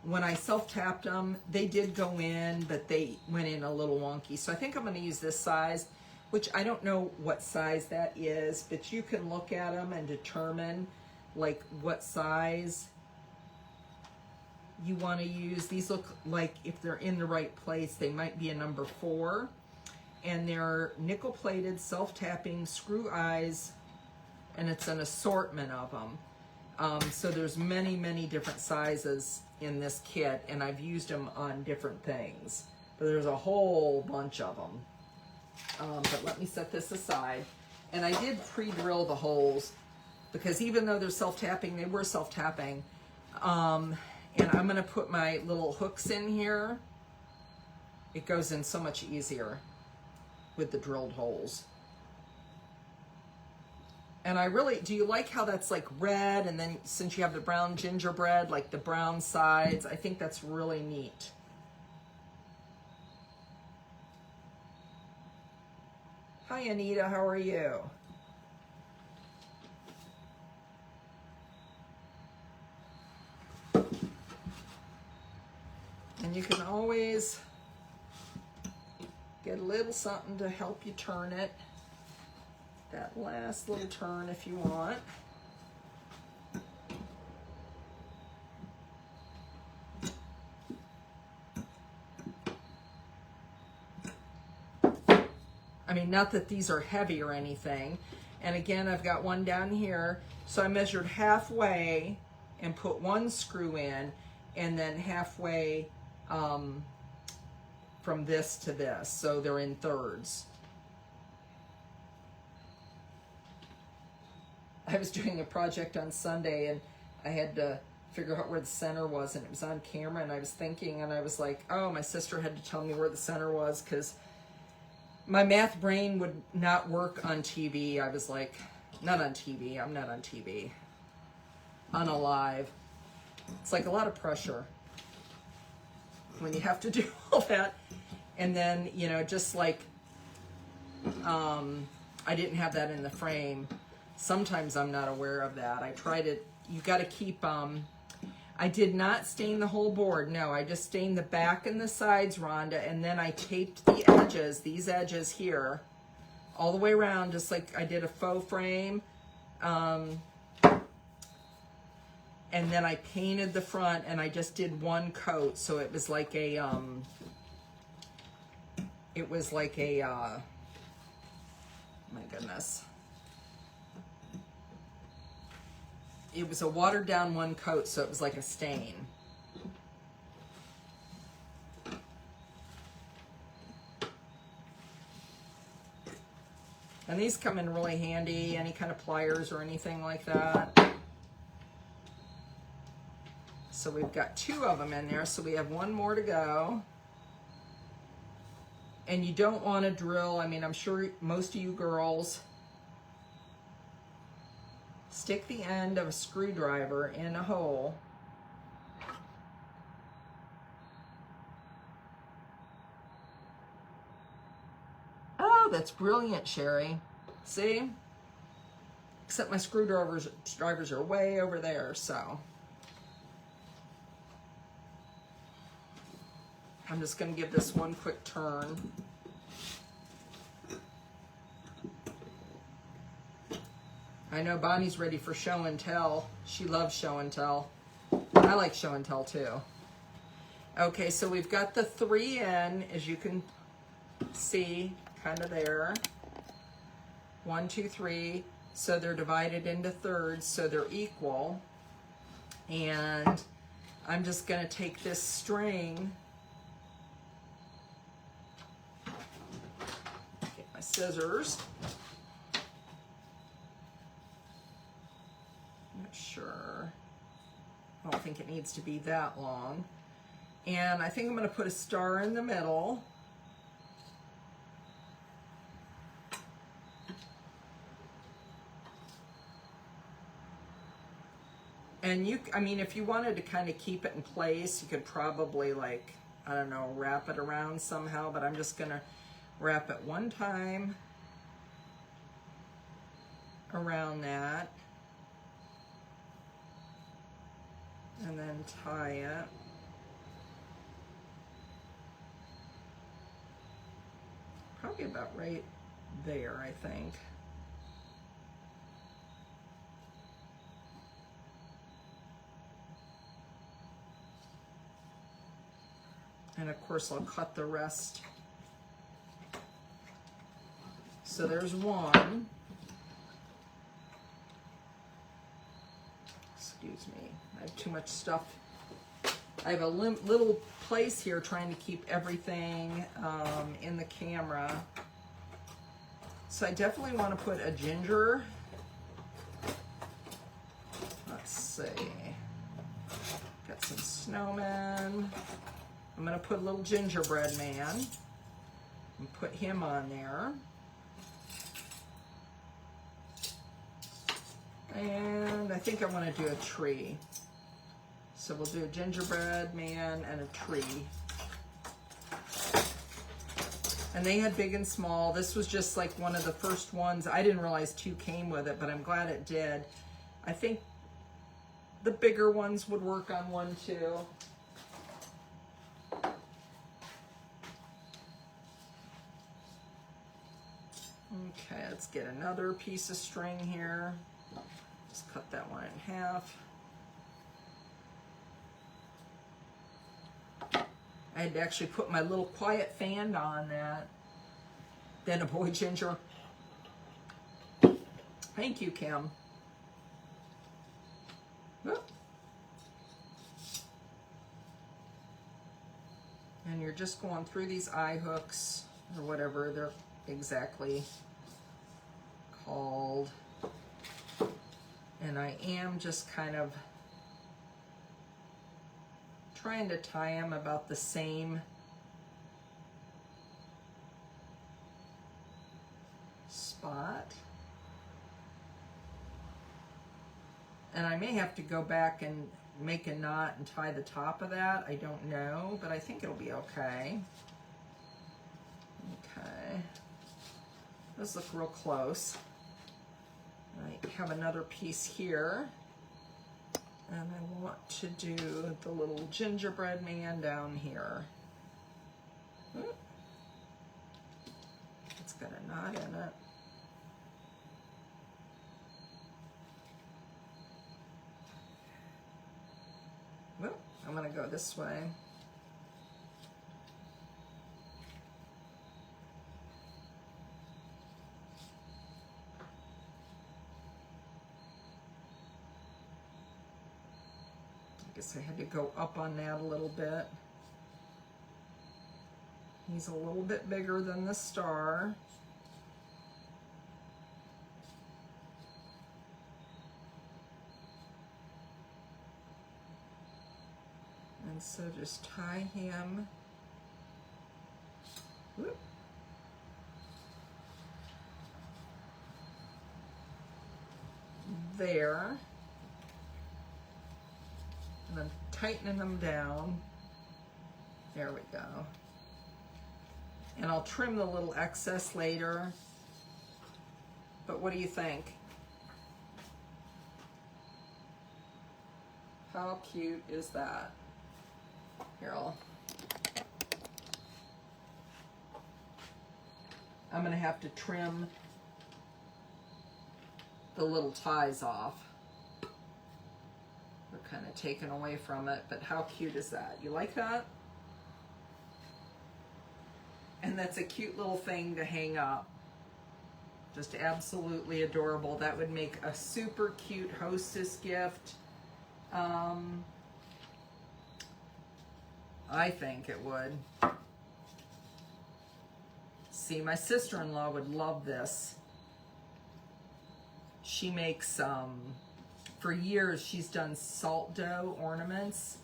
when I self-tapped them, they did go in, but they went in a little wonky. So I think I'm going to use this size, which I don't know what size that is, but you can look at them and determine like what size you want to use. These look like if they're in the right place, they might be a number 4. And they're nickel-plated, self-tapping, screw eyes, and it's an assortment of them. So there's many, many different sizes in this kit, and I've used them on different things. But there's a whole bunch of them. But let me set this aside. And I did pre-drill the holes because even though they're self-tapping, they were self-tapping. And I'm going to put my little hooks in here. It goes in so much easier with the drilled holes. And I really, do you like how that's like red, and then since you have the brown gingerbread, like the brown sides, I think that's really neat. Hi Anita, how are you? And you can always get a little something to help you turn it. That last little turn if you want. I mean, not that these are heavy or anything. And again, I've got one down here. So I measured halfway and put one screw in, and then halfway from this to this. So they're in thirds. I was doing a project on Sunday, and I had to figure out where the center was, and it was on camera, and I was thinking, and I was like, oh, my sister had to tell me where the center was, because my math brain would not work on TV. I was like, not on TV, I'm not on TV. On a live. It's like a lot of pressure when you have to do all that. And then, you know, just like, I didn't have that in the frame. Sometimes I'm not aware of that. I try to, you got to keep, I did not stain the whole board. No, I just stained the back and the sides, Rhonda, and then I taped the edges, these edges here, all the way around, just like I did a faux frame. And then I painted the front, and I just did one coat, so it was like a, my goodness. It was a watered down one coat, so it was like a stain. And these come in really handy, any kind of pliers or anything like that. So we've got 2 of them in there, so we have 1 more to go. And you don't want to drill, I mean, I'm sure most of you girls stick the end of a screwdriver in a hole. Oh, that's brilliant, Sherry. See? Except my screwdrivers are way over there, so. I'm just going to give this one quick turn. I know Bonnie's ready for show and tell. She loves show and tell. I like show and tell too. Okay, so we've got the 3 in, as you can see, kind of there. 1, 2, 3. So they're divided into thirds, so they're equal. And I'm just going to take this string, get my scissors. Not sure. I don't think it needs to be that long. And I think I'm going to put a star in the middle. And you, I mean, if you wanted to kind of keep it in place, you could probably, like, I don't know, wrap it around somehow, but I'm just going to wrap it one time around that. And then tie it. Probably about right there, I think. And of course I'll cut the rest. So there's one. Excuse me, I have too much stuff. I have a little place here trying to keep everything in the camera. So I definitely want to put a ginger. Let's see. Got some snowmen. I'm going to put a little gingerbread man and put him on there. And I think I want to do a tree. So we'll do a gingerbread man and a tree. And they had big and small. This was just like one of the first ones. I didn't realize 2 came with it, but I'm glad it did. I think the bigger ones would work on 1 too. Okay, let's get another piece of string here. Just cut that one in half. I had to actually put my little quiet fan on that. Then a boy ginger. Thank you, Kim. Whoop. And you're just going through these eye hooks, or whatever they're exactly called. And I am just kind of trying to tie them about the same spot. And I may have to go back and make a knot and tie the top of that. I don't know, but I think it'll be okay. Okay. Those look real close. I have another piece here. And I want to do the little gingerbread man down here. It's got a knot in it. Well, I'm going to go this way. I guess I had to go up on that a little bit. He's a little bit bigger than the star. And so just tie him. Whoop. There. And I'm tightening them down. There we go. And I'll trim the little excess later. But what do you think? How cute is that? Here, I'm gonna have to trim the little ties off. They're kind of taken away from it, but how cute is that? You like that? And that's a cute little thing to hang up. Just absolutely adorable. That would make a super cute hostess gift. I think it would. See, my sister-in-law would love this. She makes, for years, she's done salt dough ornaments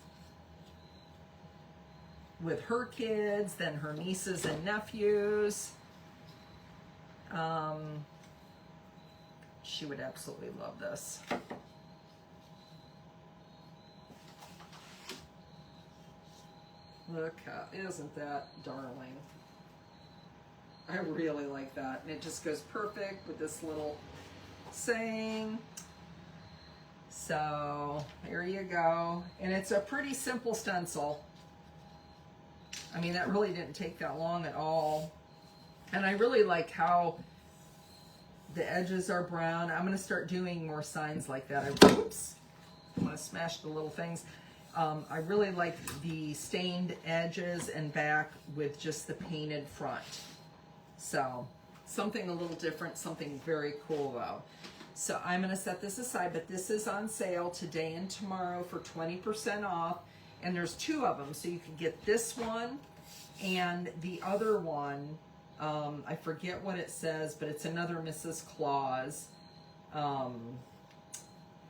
with her kids, then her nieces and nephews. She would absolutely love this. Look how, isn't that darling? I really like that. And it just goes perfect with this little saying. So here you go. And it's a pretty simple stencil. I mean, that really didn't take that long at all. And I really like how the edges are brown. I'm going to start doing more signs like that. Oops. I'm going to smash the little things. I really like the stained edges and back with just the painted front. So something a little different, something very cool though. So I'm going to set this aside, but this is on sale today and tomorrow for 20% off. And there's two of them, so you can get this one and the other one. I forget what it says, but it's another Mrs. Claus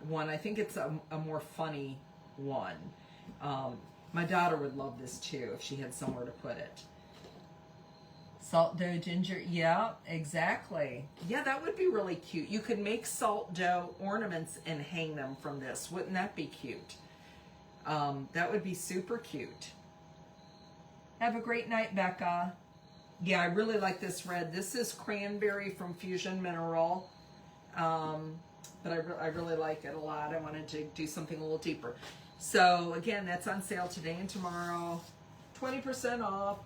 one. I think it's a more funny one. My daughter would love this too if she had somewhere to put it. Salt dough ginger, yeah, exactly. Yeah, that would be really cute. You could make salt dough ornaments and hang them from this. Wouldn't that be cute? That would be super cute. Have a great night, Becca. Yeah, I really like this red. This is cranberry from Fusion Mineral. But I really like it a lot. I wanted to do something a little deeper. So again, that's on sale today and tomorrow. 20% off.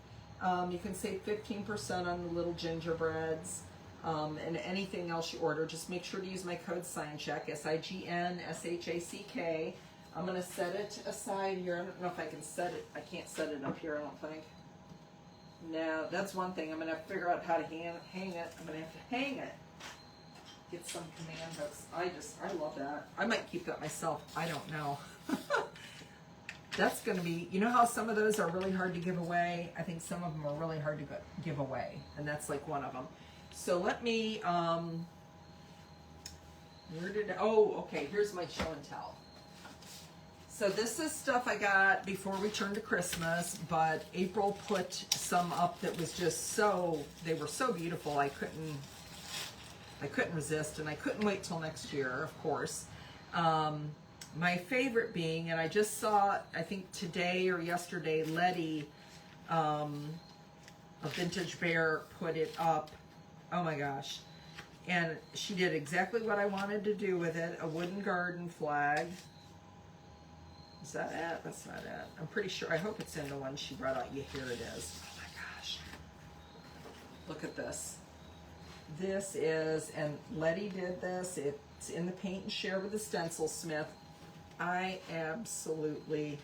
You can save 15% on the little gingerbreads. And anything else you order, just make sure to use my code SIGNSHACK, SIGNSHACK. I'm going to set it aside here. I don't know if I can set it. I can't set it up here, I don't think. No, that's one thing. I'm going to figure out how to hang it. I'm going to have to hang it. Get some command hooks. I love that. I might keep that myself. I don't know. That's going to be, you know how some of those are really hard to give away? I think some of them are really hard to give away. And that's like one of them. So let me, okay, here's my show and tell. So this is stuff I got before we turned to Christmas, but April put some up that was just they were so beautiful, I couldn't resist, and I couldn't wait till next year, of course. My favorite being, and I just saw, I think today or yesterday, Letty, a Vintage Bear, put it up. Oh my gosh. And she did exactly what I wanted to do with it, a wooden garden flag. Is that it? That's not it. I'm pretty sure, I hope it's in the one she brought out. Yeah, here it is. Oh my gosh. Look at this. This is, and Letty did this, it's in the Paint and Share with the Stencil Smith. I absolutely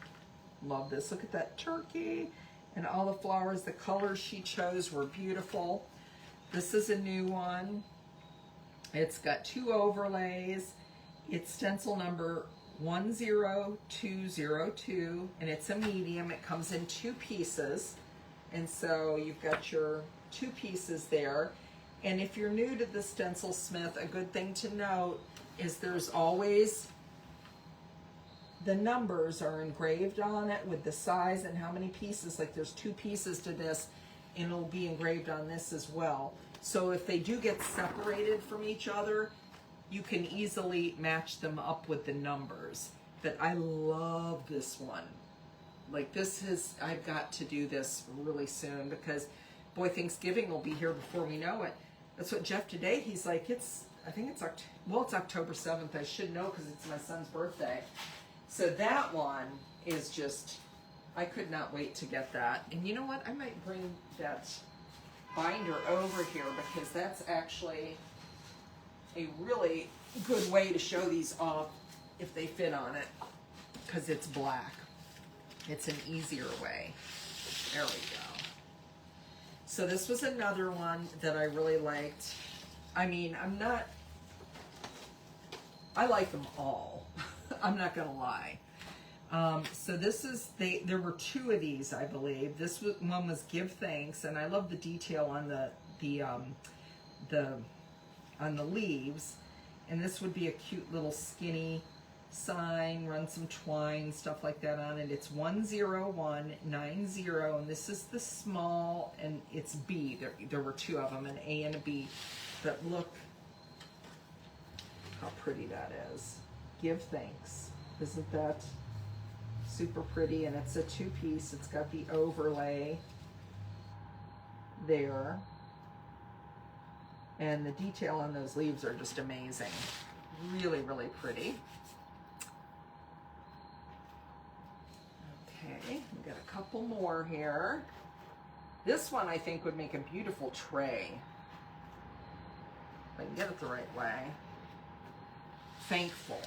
love this. Look at that turkey and all the flowers. The colors she chose were beautiful. This is a new one. It's got two overlays. It's stencil number 10202, and it's a medium. It comes in two pieces, and so you've got your two pieces there. And if you're new to the Stencil Smith, a good thing to note is there's always, the numbers are engraved on it with the size and how many pieces. Like there's two pieces to this, and it'll be engraved on this as well. So if they do get separated from each other, you can easily match them up with the numbers. But I love this one. Like this is, I've got to do this really soon because boy, Thanksgiving will be here before we know it. That's what Jeff today, he's like, it's October 7th. I should know because it's my son's birthday. So that one is just, I could not wait to get that. And you know what? I might bring that binder over here because that's actually a really good way to show these off if they fit on it because it's black. It's an easier way. There we go. So this was another one that I really liked. I mean, I like them all. I'm not gonna lie. So this is, there were two of these, I believe. This one was Give Thanks, and I love the detail on the leaves. And this would be a cute little skinny sign, run some twine, stuff like that on it. It's 10190, and this is the small, and it's B. There were two of them, an A and a B. But look how pretty that is. Give Thanks. Isn't that super pretty? And it's a two-piece. It's got the overlay there. And the detail on those leaves are just amazing. Really, really pretty. Okay, we've got a couple more here. This one I think would make a beautiful tray. If I can get it the right way. Thankful.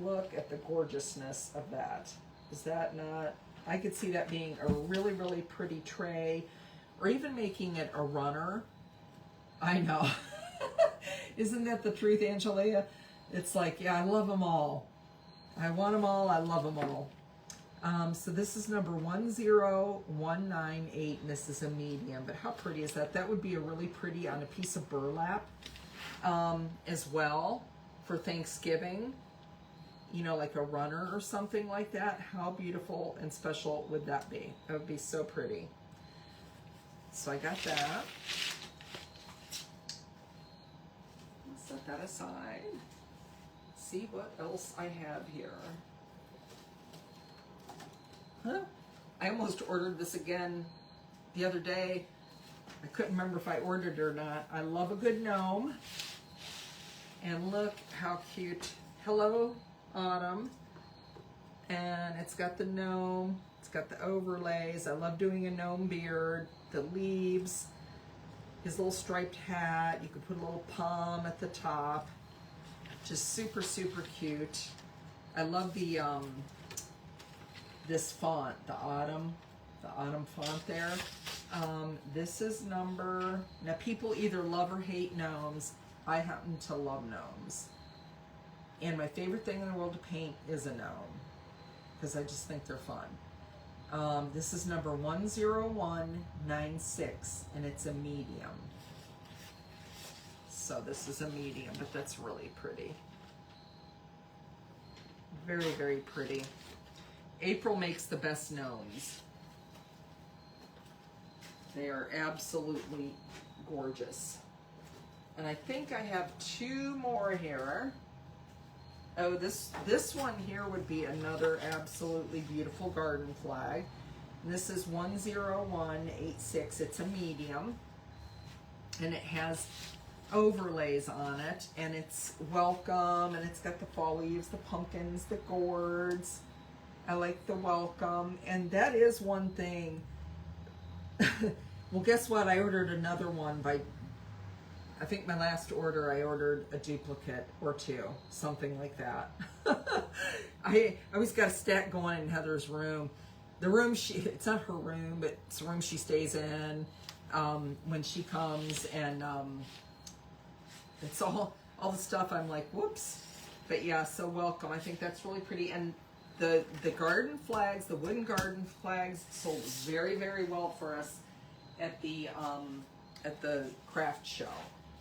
Look at the gorgeousness of that. Is that not? I could see that being a really, really pretty tray, or even making it a runner. I know. Isn't that the truth, Angelia? It's like, yeah, I love them all. I want them all. I love them all. So this is number 10198, and this is a medium. But how pretty is that? That would be a really pretty on a piece of burlap as well for Thanksgiving. You know, like a runner or something like that. How beautiful and special would that be? That would be so pretty. So I got that. Let's set that aside. See what else I have here. Huh? I almost ordered this again the other day. I couldn't remember if I ordered it or not. I love a good gnome. And look how cute. Hello, Autumn. And it's got the gnome. It's got the overlays. I love doing a gnome beard. The leaves. His little striped hat. You could put a little palm at the top. Just super, super cute. I love the this font, the autumn font there. This is number, now people either love or hate gnomes. I happen to love gnomes. And my favorite thing in the world to paint is a gnome, because I just think they're fun. This is number 10196, and it's a medium. So this is a medium, but that's really pretty. Very, very pretty. April makes the best gnomes. They are absolutely gorgeous. And I think I have two more here. Oh, this one here would be another absolutely beautiful garden flag. And this is 10186. It's a medium. And it has overlays on it. And it's welcome. And it's got the fall leaves, the pumpkins, the gourds. I like the welcome. And that is one thing. Well, guess what? I ordered another one by, I think my last order, I ordered a duplicate or two, something like that. I always got a stack going in Heather's room. The room, it's not her room, but it's the room she stays in when she comes. And it's all the stuff. I'm like, whoops. But yeah, so welcome. I think that's really pretty. And the garden flags, the wooden garden flags, sold very, very well for us at the craft show.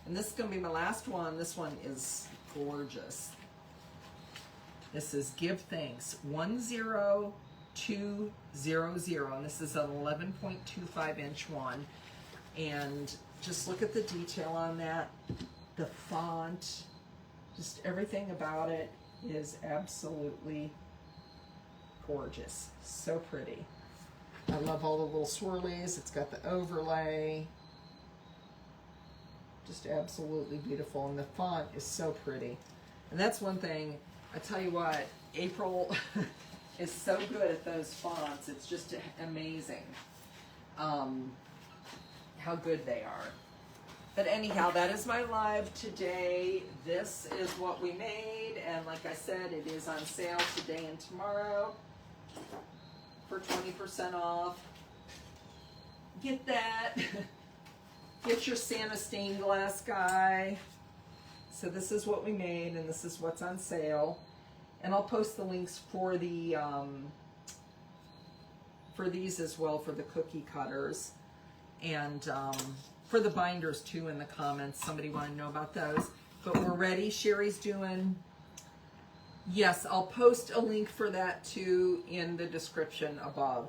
And this is going to be my last one. This one is gorgeous. This is Give Thanks 10200, and this is an 11.25 inch one. And just look at the detail on that. The font, just everything about it is absolutely gorgeous. So pretty. I love all the little swirlies. It's got the overlay. Just absolutely beautiful. And the font is so pretty. And that's one thing, I tell you what, April is so good at those fonts. It's just amazing how good they are. But anyhow, that is my live today. This is what we made. And like I said, it is on sale today and tomorrow for 20% off. Get that. Get your Santa stained glass guy. So this is what we made, and this is what's on sale. And I'll post the links for the for these as well, for the cookie cutters, and for the binders too in the comments. Somebody want to know about those. But we're ready. Sherry's doing. Yes, I'll post a link for that too in the description above,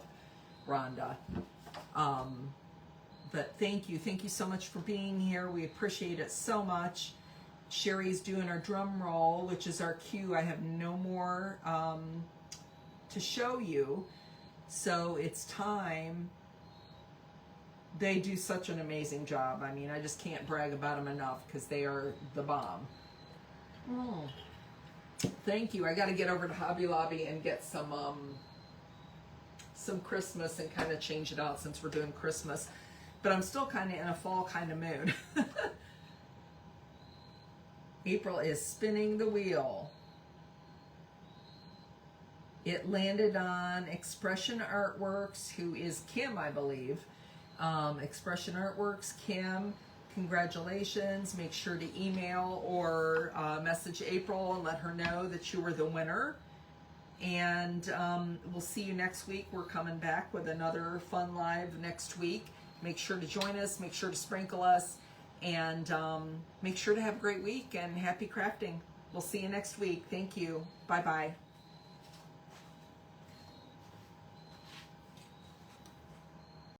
Rhonda. But thank you so much for being here. We appreciate it so much. Sherry's doing our drum roll, which is our cue. I have no more to show you, so it's time. They do such an amazing job. I mean, I just can't brag about them enough because they are the bomb. Oh. Thank you. I got to get over to Hobby Lobby and get some Christmas and kind of change it out since we're doing Christmas. But I'm still kind of in a fall kind of mood. April is spinning the wheel. It landed on Expression Artworks, who is Kim, I believe. Expression Artworks, Kim. Congratulations. Make sure to email or message April and let her know that you were the winner. And we'll see you next week. We're coming back with another fun live next week. Make sure to join us. Make sure to sprinkle us. And make sure to have a great week and happy crafting. We'll see you next week. Thank you. Bye-bye.